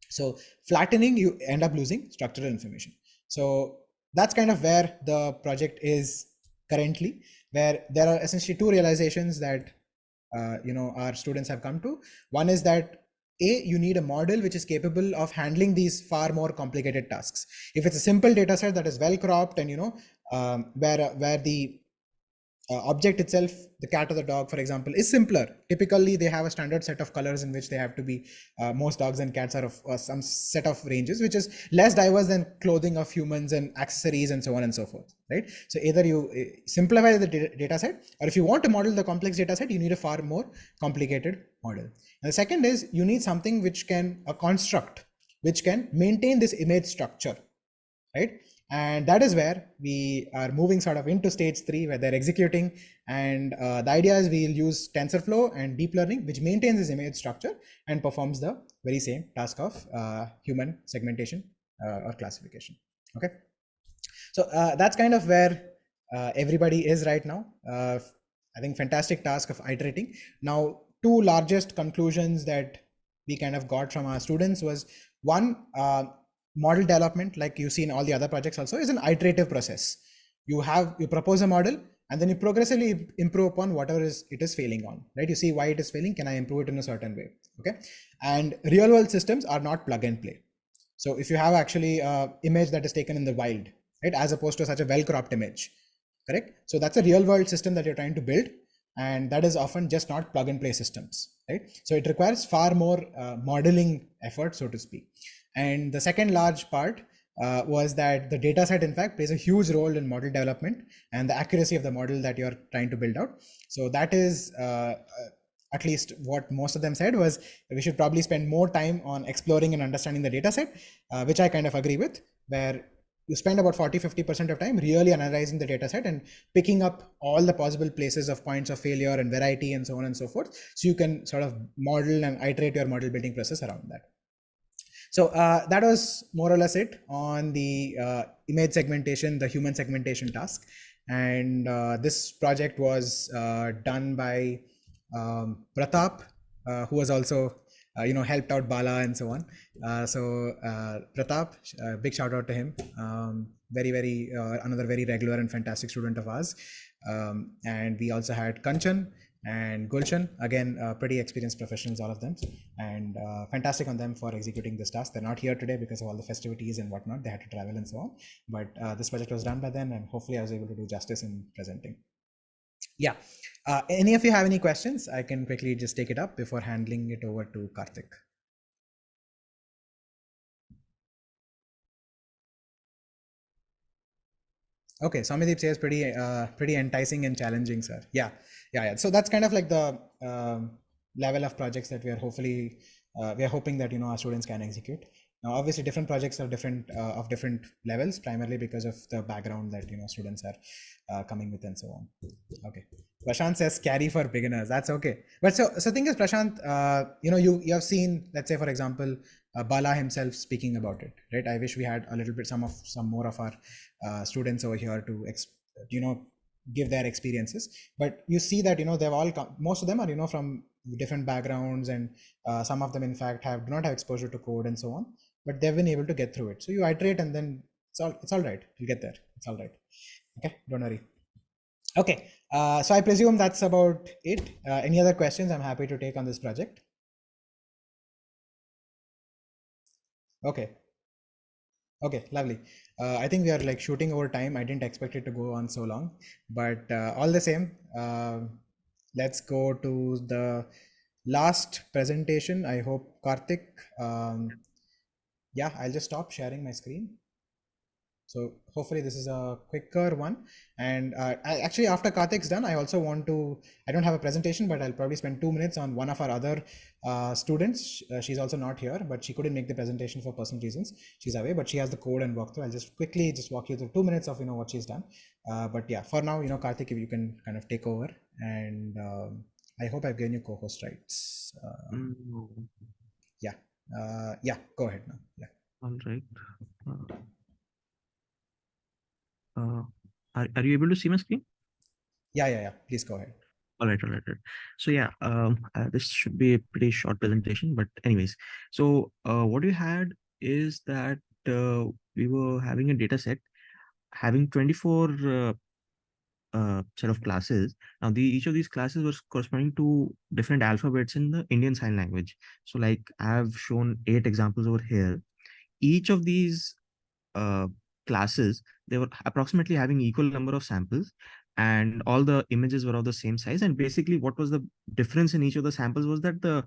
So flattening, you end up losing structural information. So that's kind of where the project is currently, where there are essentially two realizations that our students have come to. One is that you need a model which is capable of handling these far more complicated tasks. If it's a simple data set that is well cropped and where the object itself, the cat or the dog, for example, is simpler. Typically, they have a standard set of colors in which they have to be, most dogs and cats are of some set of ranges, which is less diverse than clothing of humans and accessories and so on and so forth, right? So either you simplify the data set, or if you want to model the complex data set, you need a far more complicated model. And the second is you need something which can, a construct, which can maintain this image structure, right? And that is where we are moving sort of into stage 3, where they're executing. And the idea is we'll use TensorFlow and deep learning, which maintains this image structure and performs the very same task of human segmentation or classification. Okay, so that's kind of where everybody is right now. I think fantastic task of iterating. Now, two largest conclusions that we kind of got from our students was one, model development, like you see in all the other projects also, is an iterative process. You propose a model and then you progressively improve upon whatever it is failing on, right? You see why it is failing, can I improve it in a certain way? Okay, and real world systems are not plug and play. So if you have actually an image that is taken in the wild, right, as opposed to such a well cropped image, correct? So that's a real world system that you're trying to build, and that is often just not plug and play systems, right? So it requires far more modeling effort, so to speak. And the second large part was that the data set, in fact, plays a huge role in model development and the accuracy of the model that you're trying to build out. So that is at least what most of them said, was we should probably spend more time on exploring and understanding the data set, which I kind of agree with, where you spend about 40-50% of time really analyzing the data set and picking up all the possible places of points of failure and variety and so on and so forth. So you can sort of model and iterate your model building process around that. So that was more or less it on the image segmentation, the human segmentation task. And this project was done by Pratap, who was also helped out Bala and so on. So Pratap, big shout out to him. Very another very regular and fantastic student of ours. And we also had Kanchan and Gulshan, again, pretty experienced professionals, all of them, and fantastic on them for executing this task. They're not here today because of all the festivities and whatnot. They had to travel and so on. But this project was done by them, and hopefully I was able to do justice in presenting. Yeah. Any of you have any questions? I can quickly just take it up before handing it over to Kartik. Okay, Samideep says pretty enticing and challenging, sir. Yeah. So that's kind of like the level of projects that we are hopefully we are hoping that our students can execute. Now, obviously, different projects are different of different levels, primarily because of the background that students are coming with and so on. Okay, Prashant says scary for beginners. That's okay, but so thing is, Prashant, you have seen, let's say for example, Bala himself speaking about it, right? I wish we had a little bit some more of our students over here to give their experiences, but you see that they've all most of them are from different backgrounds, and some of them in fact do not have exposure to code and so on, but they've been able to get through it. So you iterate and then it's all right, you'll get there. It's all right. Okay, don't worry. Okay, so I presume that's about it. Any other questions? I'm happy to take on this project. Okay, lovely. I think we are like shooting over time. I didn't expect it to go on so long, but all the same, let's go to the last presentation. I hope Kartik, yeah, I'll just stop sharing my screen. So hopefully this is a quicker one. And actually after Kartik's done, I also want to, I don't have a presentation, but I'll probably spend 2 minutes on one of our other students. She's also not here, but she couldn't make the presentation for personal reasons. She's away, but she has the code and walkthrough. I'll just quickly walk you through 2 minutes of what she's done. But yeah, for now, Kartik, if you can kind of take over, and I hope I've given you co-host rights. Yeah, go ahead now. Yeah. All right. Are you able to see my screen? Yeah. Please go ahead. All right. So yeah, this should be a pretty short presentation, but anyways, so what we had is that we were having a data set having 24 set of classes. Now, each of these classes was corresponding to different alphabets in the Indian Sign Language. So like I have shown 8 examples over here. Each of these classes, they were approximately having equal number of samples, and all the images were of the same size. And basically what was the difference in each of the samples was that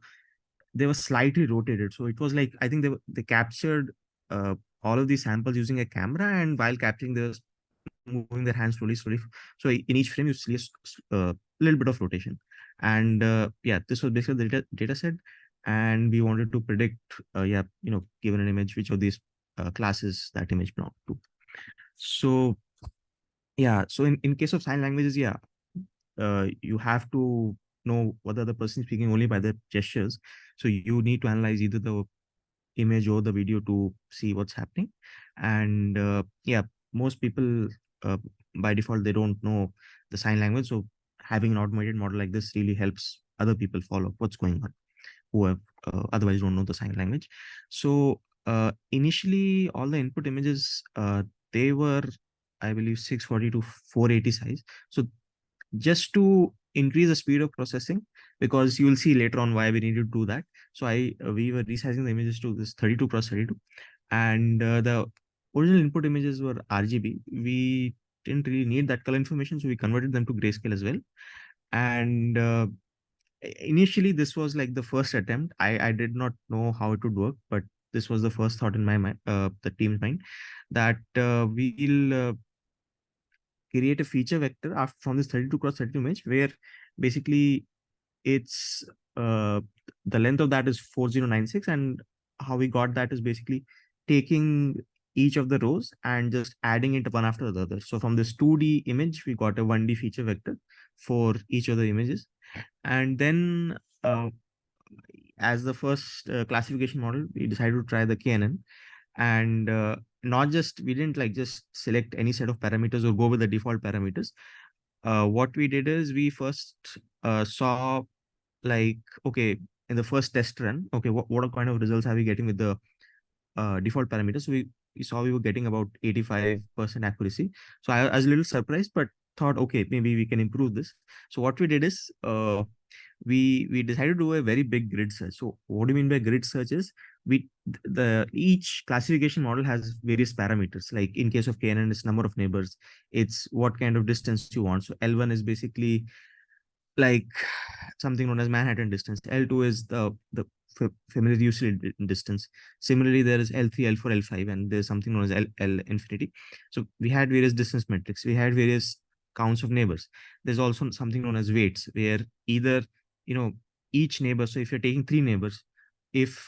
they were slightly rotated. So it was like, I think they captured all of these samples using a camera, and while capturing, they were moving their hands slowly. So in each frame you see a little bit of rotation. And yeah, this was basically the data set, and we wanted to predict given an image, which of these classes that image belonged to. So yeah, so in case of sign languages, yeah, you have to know whether the person is speaking only by the gestures. So you need to analyze either the image or the video to see what's happening. And yeah, most people by default, they don't know the sign language. So having an automated model like this really helps other people follow what's going on, who have otherwise don't know the sign language. So initially, all the input images, they were, I believe, 640 to 480 size. So just to increase the speed of processing, because you will see later on why we need to do that. So we were resizing the images to this 32 cross 32, and the original input images were RGB. We didn't really need that color information, so we converted them to grayscale as well. And initially, this was like the first attempt. I did not know how it would work, but this was the first thought in my mind, the team's mind, that we'll create a feature vector after from this 32 cross 32 image, where basically it's the length of that is 4096, and how we got that is basically taking each of the rows and just adding it one after the other. So from this 2D image, we got a 1D feature vector for each of the images. And then as the first classification model, we decided to try the KNN. And not just, we didn't like just select any set of parameters or go with the default parameters. What we did is we first saw like, okay, in the first test run, okay, what kind of results are we getting with the default parameters? So we saw we were getting about 85% accuracy. So I was a little surprised, but thought, okay, maybe we can improve this. So what we did is we decided to do a very big grid search. So what do you mean by grid search is each classification model has various parameters. Like in case of KNN, it's number of neighbors, it's what kind of distance you want. So L1 is basically like something known as Manhattan distance. L2 is the familiar usage distance. Similarly, there is L3, L4, L5, and there's something known as L infinity. So we had various distance metrics. We had various counts of neighbors. There's also something known as weights, where either, each neighbor. So if you're taking 3 neighbors, if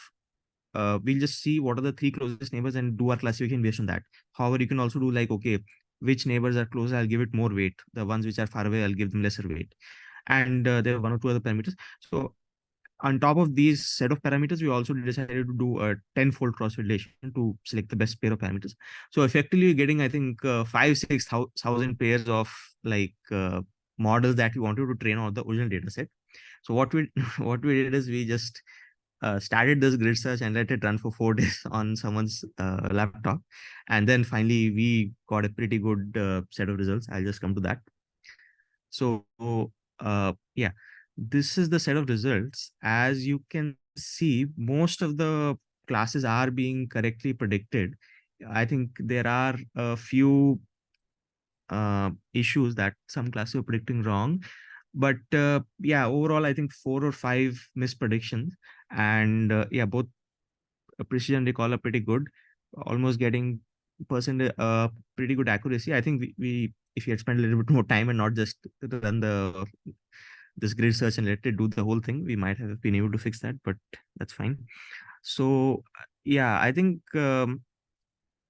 we'll just see what are the 3 closest neighbors and do our classification based on that. However, you can also do like, okay, which neighbors are closer, I'll give it more weight. The ones which are far away, I'll give them lesser weight. And there are 1 or 2 other parameters. So on top of these set of parameters, we also decided to do a 10-fold cross-validation to select the best pair of parameters. So effectively getting, I think, 5,000-6,000 pairs of like models that we wanted to train on the original data set. So what we what we did is we just started this grid search and let it run for 4 days on someone's laptop. And then finally, we got a pretty good set of results. I'll just come to that. So yeah, this is the set of results. As you can see, most of the classes are being correctly predicted. I think there are a few issues that some classes are predicting wrong. But yeah, overall, I think 4 or 5 mispredictions. And yeah, both precision and recall are pretty good, almost getting pretty good accuracy. I think we if you had spent a little bit more time and not just run this grid search and let it do the whole thing, we might have been able to fix that, but that's fine. So yeah, I think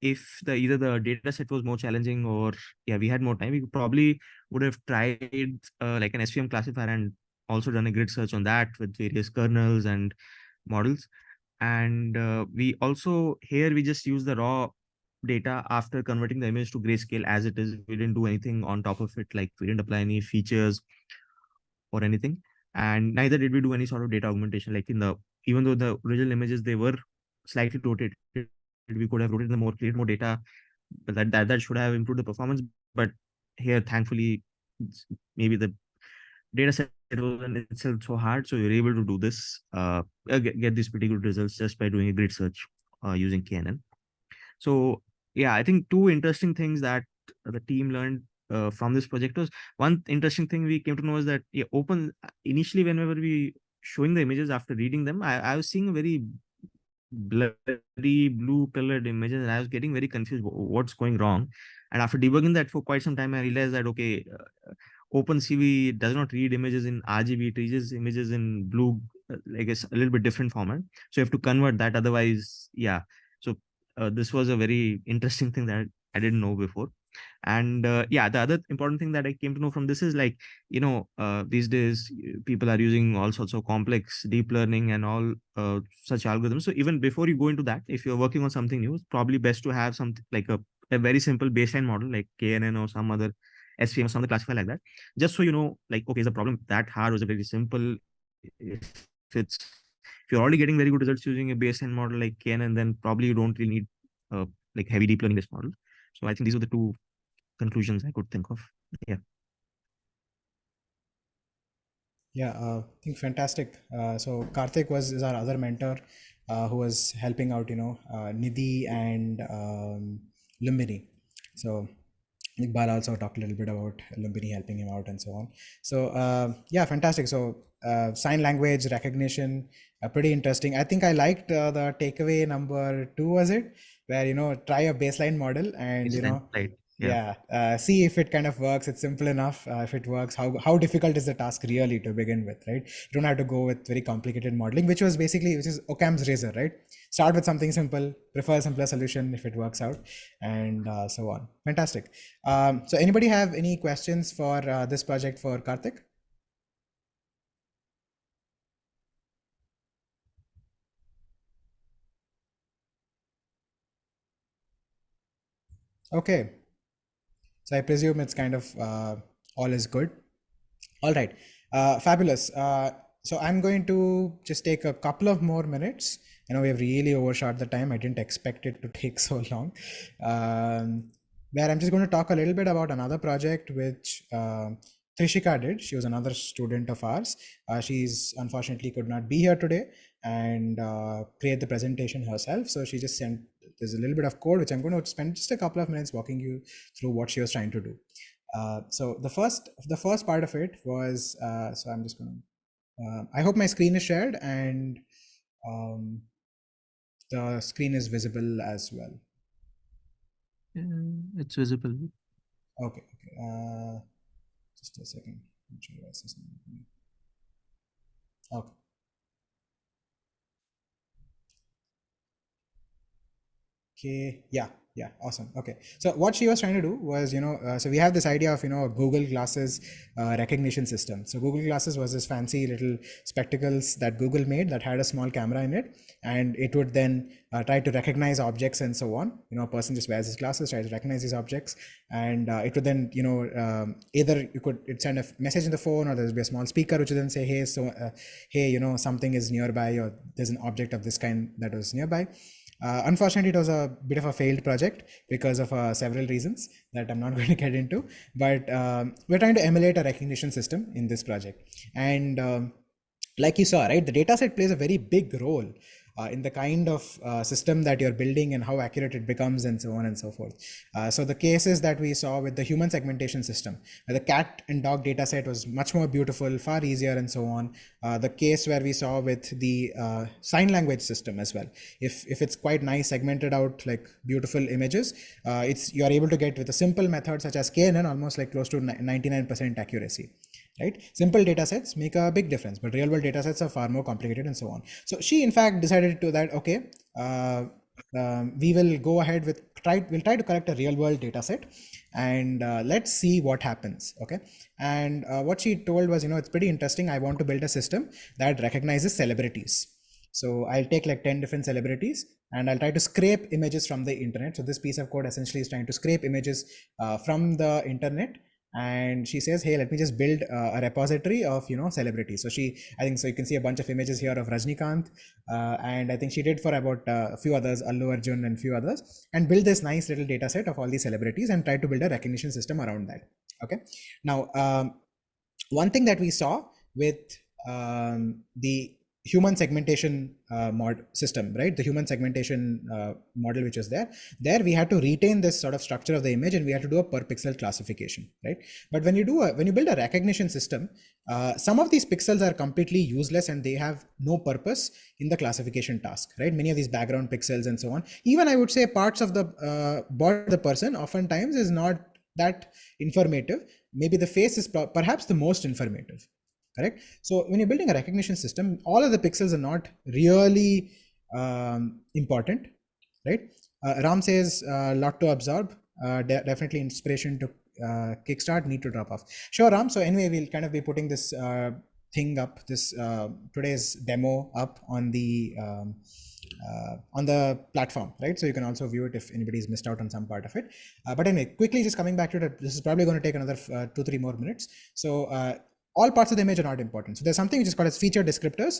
if either the data set was more challenging or yeah, we had more time, we probably would have tried like an SVM classifier and also done a grid search on that with various kernels and models. And we also here we just use the raw data after converting the image to grayscale as it is. We didn't do anything on top of it, like we didn't apply any features or anything. And neither did we do any sort of data augmentation. Like even though the original images, they were slightly rotated, we could have rotated them more, create more data, but that should have improved the performance. But here, thankfully, maybe the data set was in itself so hard, so you're able to do this, get these pretty good results just by doing a grid search using KNN. So yeah, I think 2 interesting things that the team learned from this project was, one interesting thing we came to know is that initially whenever we showing the images after reading them, I was seeing a very blurry blue colored images and I was getting very confused what's going wrong. And after debugging that for quite some time, I realized that okay, OpenCV does not read images in RGB, it reads images in blue, like a little bit different format. So you have to convert that, otherwise, yeah. So this was a very interesting thing that I didn't know before. And yeah, the other important thing that I came to know from this is like, these days people are using all sorts of complex deep learning and all such algorithms. So even before you go into that, if you're working on something new, it's probably best to have something like a very simple baseline model like KNN or some other SVM or something classifier like that, just so you know, like, okay, is the problem that hard or is it very simple? If you're already getting very good results using a baseline model like KNN, then probably you don't really need like heavy deep learning based model. So I think these are the 2 conclusions I could think of. Yeah. Yeah, I think fantastic. So Kartik is our other mentor who was helping out, Nidhi and Lumbini. So I think Bala also talked a little bit about Lumbini helping him out and so on. So yeah, fantastic. So sign language recognition, pretty interesting. I think I liked the takeaway number 2, was it? Where, try a baseline model and, Right. See if it kind of works. It's simple enough. If it works, how difficult is the task really to begin with, right? You don't have to go with very complicated modeling, which is Occam's razor, right? Start with something simple, prefer a simpler solution if it works out, and so on. Fantastic. So anybody have any questions for this project for Kartik? Okay. So I presume it's kind of all is good. All right, fabulous. So I'm going to just take a couple of more minutes. I know we have really overshot the time. I didn't expect it to take so long. Where I'm just going to talk a little bit about another project which Trishika did. She was another student of ours. She's unfortunately could not be here today and create the presentation herself. So she just sent, there's a little bit of code which I'm going to spend just a couple of minutes walking you through what she was trying to do. So the first part of it was, so I'm just going to, I hope my screen is shared and the screen is visible as well. It's visible. Okay. Just a second. Okay. Okay, yeah, awesome. Okay, so what she was trying to do was, so we have this idea of, Google Glasses recognition system. So Google Glasses was this fancy little spectacles that Google made that had a small camera in it, and it would then try to recognize objects and so on. A person just wears his glasses, tries to recognize these objects, and it would then, either it'd send a message in the phone, or there'd be a small speaker which would then say, hey, hey, something is nearby, or there's an object of this kind that was nearby. Unfortunately, it was a bit of a failed project because of several reasons that I'm not going to get into, but we're trying to emulate a recognition system in this project. And like you saw, right, the dataset plays a very big role in the kind of system that you're building and how accurate it becomes and so on and so forth. So the cases that we saw with the human segmentation system, the cat and dog data set was much more beautiful, far easier and so on. The case where we saw with the sign language system as well, if it's quite nice, segmented out like beautiful images, you're able to get with a simple method such as KNN almost like close to 99% accuracy. Right? Simple data sets make a big difference, but real world data sets are far more complicated and so on. So she in fact decided to that, okay, we will go ahead with we'll try to collect a real world data set and let's see what happens. Okay. And what she told was, it's pretty interesting. I want to build a system that recognizes celebrities. So I'll take like 10 different celebrities and I'll try to scrape images from the internet. So this piece of code essentially is trying to scrape images from the internet. And she says, hey, let me just build a repository of, celebrities. So I think so you can see a bunch of images here of Rajnikant. And I think she did for about a few others, Allu Arjun and few others, and build this nice little data set of all these celebrities and try to build a recognition system around that. Okay. Now, one thing that we saw with the human segmentation system, right? The human segmentation model, which was there we had to retain this sort of structure of the image and we had to do a per pixel classification, right? But when you build a recognition system, some of these pixels are completely useless and they have no purpose in the classification task, right? Many of these background pixels and so on, even I would say parts of the body of the person oftentimes is not that informative. Maybe the face is perhaps the most informative. Correct. So when you're building a recognition system, all of the pixels are not really important, right? Ram says a lot to absorb. Definitely inspiration to kickstart, need to drop off. Sure, Ram. So anyway, we'll kind of be putting this thing up, this today's demo up on the platform, right? So you can also view it if anybody's missed out on some part of it. But anyway, quickly just coming back to it, this is probably going to take another 2-3 more minutes. So all parts of the image are not important. So there's something which is called as feature descriptors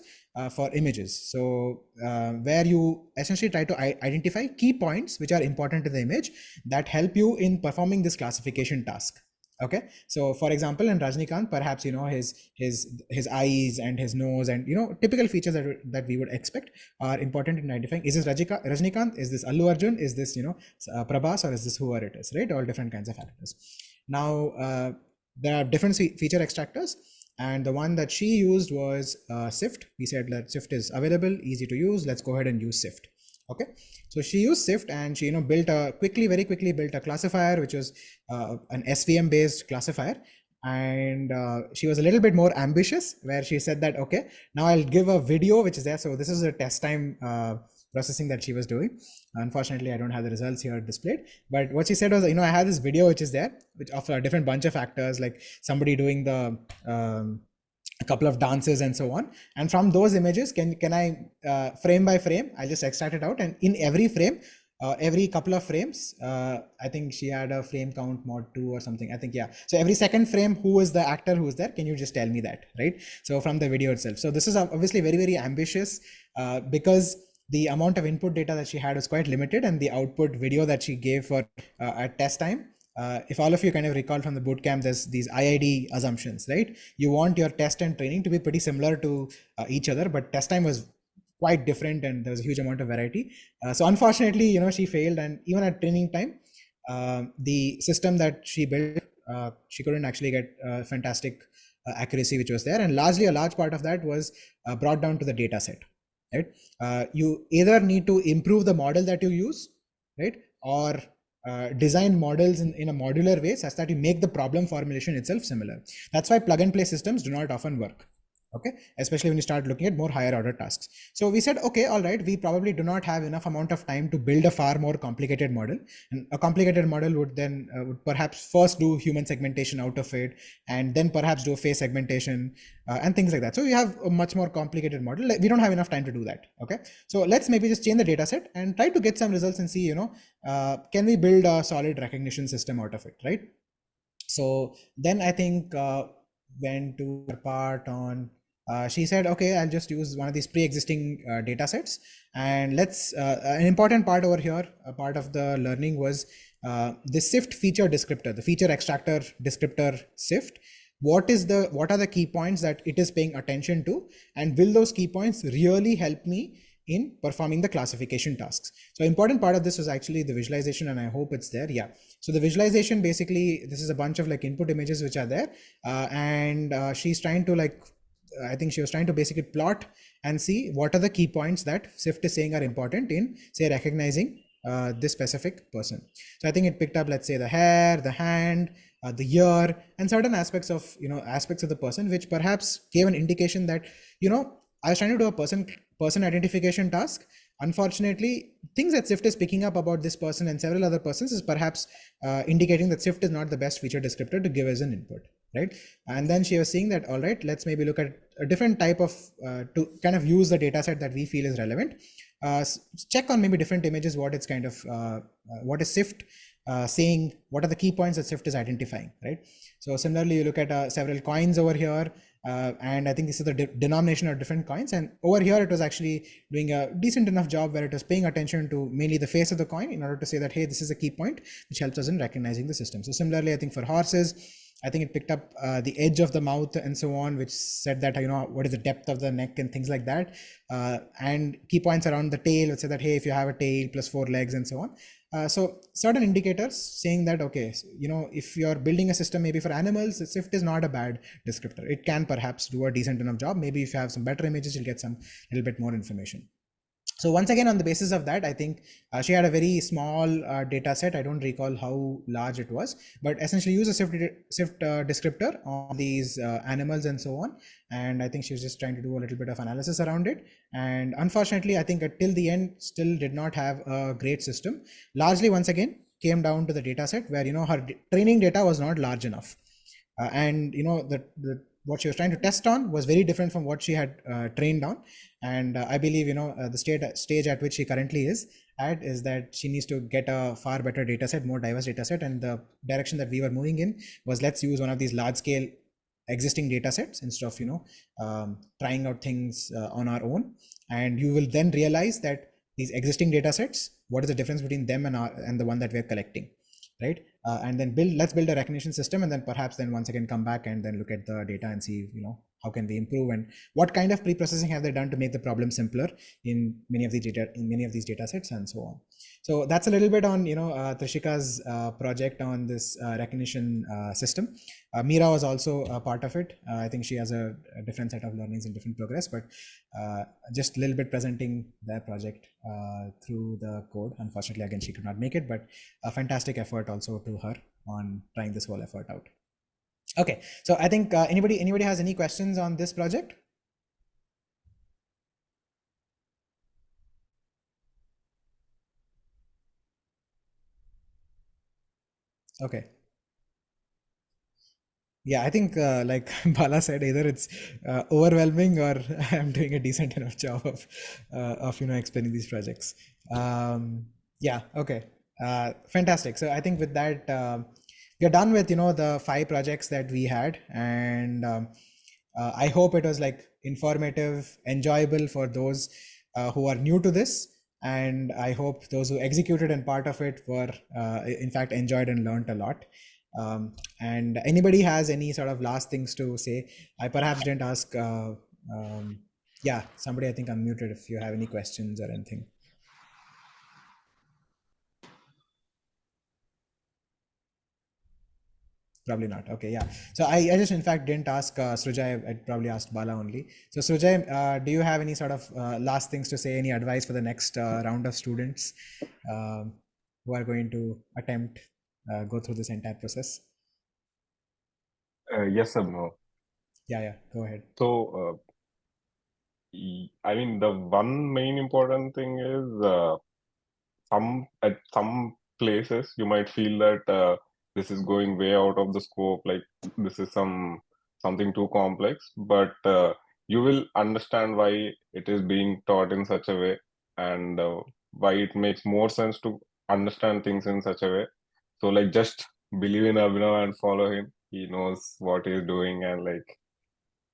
for images. So where you essentially try to identify key points which are important to the image that help you in performing this classification task. Okay. So for example, in Rajnikant, perhaps, his eyes and his nose and, typical features that we would expect are important in identifying, is this Rajnikant? Is this Allu Arjun? Is this, Prabhas, or is this whoever it is, right? All different kinds of factors. Now, there are different feature extractors, and the one that she used was SIFT. We said that SIFT is available, easy to use. Let's go ahead and use SIFT. Okay, so she used Sift and she built a very quickly built a classifier which was an SVM based classifier. And she was a little bit more ambitious, where she said that, okay, now I'll give a video which is there. So this is a test time processing that she was doing. Unfortunately, I don't have the results here displayed, but what she said was, I have this video which is there, which of a different bunch of actors, like somebody doing the a couple of dances and so on. And from those images, can I frame by frame, I'll just extract it out. And in every frame, every couple of frames, I think she had a frame count mod 2 or something, I think. Yeah, so every second frame, who is the actor who is there, can you just tell me that, right? So from the video itself. So this is obviously very, very ambitious, because the amount of input data that she had was quite limited, and the output video that she gave for at test time, if all of you kind of recall from the bootcamp, there's these IID assumptions, right? You want your test and training to be pretty similar to each other, but test time was quite different, and there was a huge amount of variety. So unfortunately, she failed, and even at training time, the system that she built, she couldn't actually get fantastic accuracy which was there, and largely a large part of that was brought down to the data set, right? You either need to improve the model that you use, right, or design models in a modular way such that you make the problem formulation itself similar. That's why plug and play systems do not often work. Okay, especially when you start looking at more higher order tasks. So we said, okay, all right, we probably do not have enough amount of time to build a far more complicated model, and a complicated model would then would perhaps first do human segmentation out of it, and then perhaps do a face segmentation and things like that. So we have a much more complicated model. We don't have enough time to do that. Okay, so let's maybe just change the data set and try to get some results and see, can we build a solid recognition system out of it, right? So then I think went to the part on, she said, okay, I'll just use one of these pre-existing data sets, and let's, an important part over here, a part of the learning was the Sift feature descriptor, the feature extractor descriptor Sift. What are the key points that it is paying attention to, and will those key points really help me in performing the classification tasks? So important part of this was actually the visualization, and I hope it's there. Yeah. So the visualization, basically, this is a bunch of like input images which are there, and she's trying to I think she was trying to basically plot and see what are the key points that Sift is saying are important in, say, recognizing this specific person. So I think it picked up, let's say, the hair, the hand, the ear, and certain aspects of the person, which perhaps gave an indication that I was trying to do a person identification task. Unfortunately, things that Sift is picking up about this person and several other persons is perhaps indicating that Sift is not the best feature descriptor to give as an input, right? And then she was saying that, all right, let's maybe look at a different type of to kind of use the data set that we feel is relevant. Check on maybe different images what it's kind of what is Sift saying, what are the key points that Sift is identifying, right? So similarly, you look at several coins over here, and I think this is the denomination of different coins. And over here, it was actually doing a decent enough job where it was paying attention to mainly the face of the coin in order to say that, hey, this is a key point, which helps us in recognizing the system. So similarly, I think for horses, I think it picked up the edge of the mouth and so on, which said that, what is the depth of the neck and things like that. And key points around the tail would say that, hey, if you have a tail plus 4 legs and so on. So certain indicators saying that, okay, if you're building a system maybe for animals, Sift is not a bad descriptor. It can perhaps do a decent enough job. Maybe if you have some better images, you'll get some little bit more information. So once again, on the basis of that, I think she had a very small data set. I don't recall how large it was, but essentially use a Sift descriptor on these animals and so on. And I think she was just trying to do a little bit of analysis around it. And unfortunately, I think till the end still did not have a great system. Largely, once again, came down to the data set where, her training data was not large enough. And, what she was trying to test on was very different from what she had trained on. And I believe, the stage at which she currently is at is that she needs to get a far better data set, more diverse data set. And the direction that we were moving in was, let's use one of these large scale existing data sets instead of, trying out things on our own. And you will then realize that these existing data sets, what is the difference between them and the one that we're collecting, right? and then let's build a recognition system, and then perhaps then once again come back and then look at the data and see, how can we improve and what kind of pre-processing have they done to make the problem simpler in many of these data sets and so on. So that's a little bit on Trishika's project on this recognition system. Meera was also a part of it. I think she has a different set of learnings in different progress, but just a little bit presenting their project through the code. Unfortunately, again, she could not make it, but a fantastic effort also to her on trying this whole effort out. Okay, so I think anybody has any questions on this project? Okay. Yeah, I think like Bala said, either it's overwhelming or I'm doing a decent enough job of explaining these projects. Yeah, okay, fantastic. So I think with that we're done with the 5 projects that we had, and I hope it was like informative, enjoyable for those who are new to this, and I hope those who executed and part of it were in fact enjoyed and learned a lot. And anybody has any sort of last things to say? I perhaps didn't ask. Yeah, somebody I think unmuted if you have any questions or anything. Probably not. Okay, yeah. So I just in fact didn't ask Srujay. I probably asked Bala only. So Srujay, do you have any sort of last things to say? Any advice for the next round of students who are going to attempt go through this entire process? Yes, Abbhinav. Yeah. Go ahead. So, I mean, the one main important thing is at some places you might feel that this is going way out of the scope, like this is something too complex, but you will understand why it is being taught in such a way, and why it makes more sense to understand things in such a way. So like just believe in Abhinav and follow him. He knows what he's doing, and like,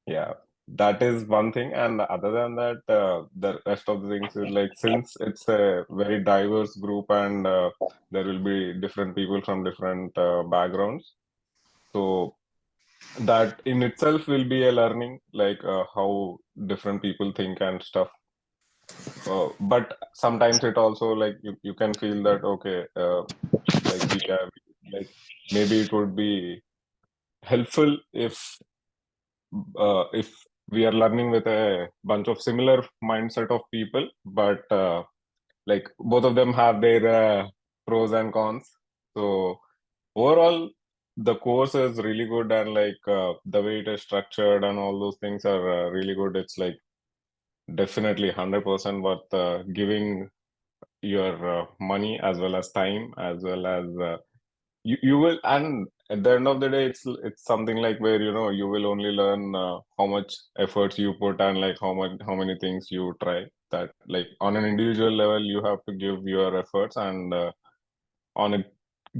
yeah, that is one thing. And other than that, the rest of the things is like, since it's a very diverse group, and there will be different people from different backgrounds, so that in itself will be a learning, like how different people think and stuff. But sometimes it also, like, you can feel that, okay, like we have, like, maybe it would be helpful if we are learning with a bunch of similar mindset of people, but like both of them have their pros and cons. So overall, the course is really good, and like the way it is structured and all those things are really good. It's like definitely 100% worth giving your money as well as time, as well as you will. And at the end of the day, it's something like where you will only learn how much efforts you put, and like how many things you try. That, like, on an individual level you have to give your efforts, and on a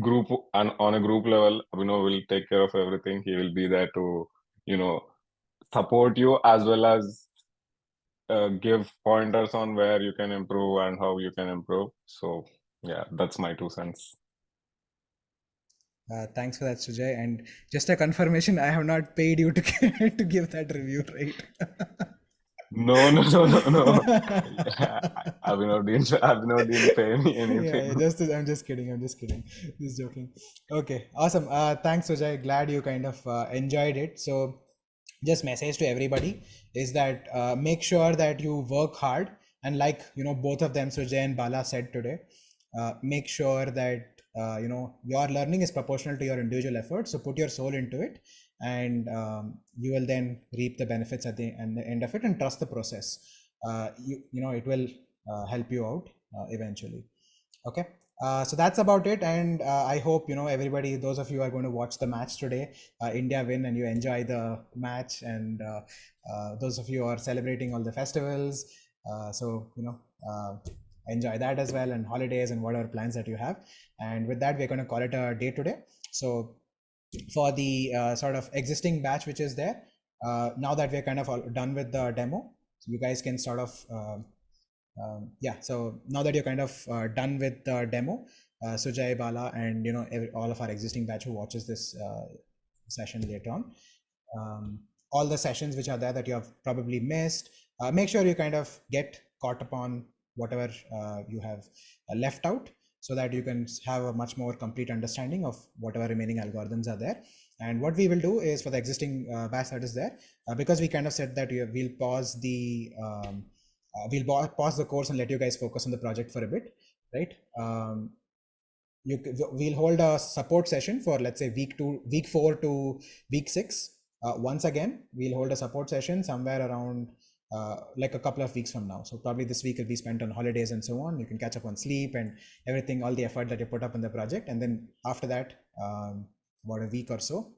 group level, will take care of everything. He will be there to you know support you, as well as give pointers on where you can improve and how you can improve. So yeah, that's my 2 cents. Thanks for that, Sujay. And just a confirmation, I have not paid you to to give that review, right? No. Abhinav didn't pay me anything. Yeah, I'm just kidding. Just joking. Okay, awesome. Thanks, Sujay. Glad you kind of enjoyed it. So, just message to everybody is that make sure that you work hard, and like both of them, Sujay and Bala, said today, make sure that your learning is proportional to your individual effort. So put your soul into it, and you will then reap the benefits at the end of it, and trust the process. It will help you out eventually. Okay. So that's about it, and I hope everybody, those of you who are going to watch the match today, India win and you enjoy the match, and those of you who are celebrating all the festivals, so enjoy that as well, and holidays and whatever plans that you have. And with that, we're going to call it a day today. So for the sort of existing batch which is there, now that we're kind of all done with the demo, so you guys can sort of yeah, so now that you're kind of done with the demo, Srujay, Bala, and all of our existing batch who watches this session later on. All the sessions which are there that you have probably missed, make sure you kind of get caught upon whatever you have left out, so that you can have a much more complete understanding of whatever remaining algorithms are there. And what we will do is, for the existing batch that is there, because we kind of said that we'll pause the pause the course and let you guys focus on the project for a bit, right? We'll hold a support session for, let's say, week 4 to week 6. Once again, we'll hold a support session somewhere around like a couple of weeks from now. So probably this week will be spent on holidays and so on. You can catch up on sleep and everything, all the effort that you put up in the project. And then after that, about a week or so,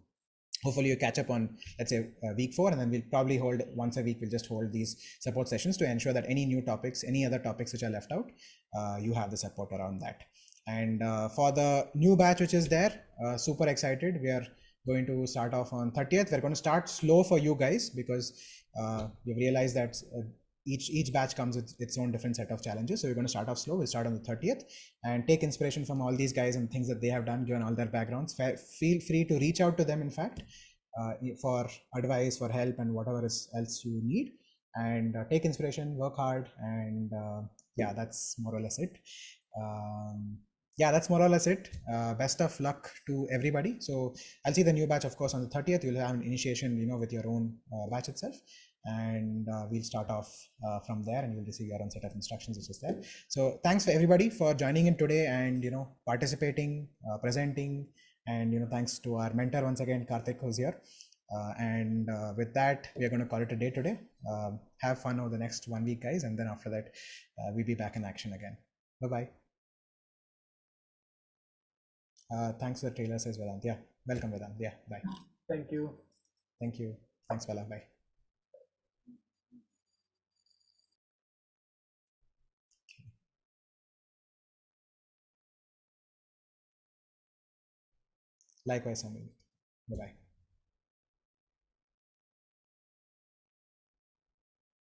hopefully you catch up on, let's say, week 4, and then we'll probably hold once a week. We'll just hold these support sessions to ensure that any new topics, any other topics which are left out, you have the support around that. And for the new batch which is there, super excited. We are going to start off on 30th. We're going to start slow for you guys, because we've realized that each batch comes with its own different set of challenges. So we're going to start off slow. We'll start on the 30th and take inspiration from all these guys and things that they have done, given all their backgrounds. Feel free to reach out to them, in fact, for advice, for help, and whatever else you need. And take inspiration, work hard, and yeah, that's more or less it. That's more or less it. Best of luck to everybody. So I'll see the new batch, of course, on the 30th. You'll have an initiation, with your own batch itself, and we'll start off from there, and you'll receive your own set of instructions which is there. So thanks for everybody for joining in today and participating, presenting, and thanks to our mentor once again, Kartik, who's here. And with that, we are going to call it a day today. Have fun over the next 1 week, guys, and then after that, we'll be back in action again. Bye-bye. Thanks for the trailer, says Vedant. Yeah, welcome, Vedant. Yeah, bye. Thank you. Thank you. Thanks, Bala. Bye. Likewise, Samir. Bye-bye.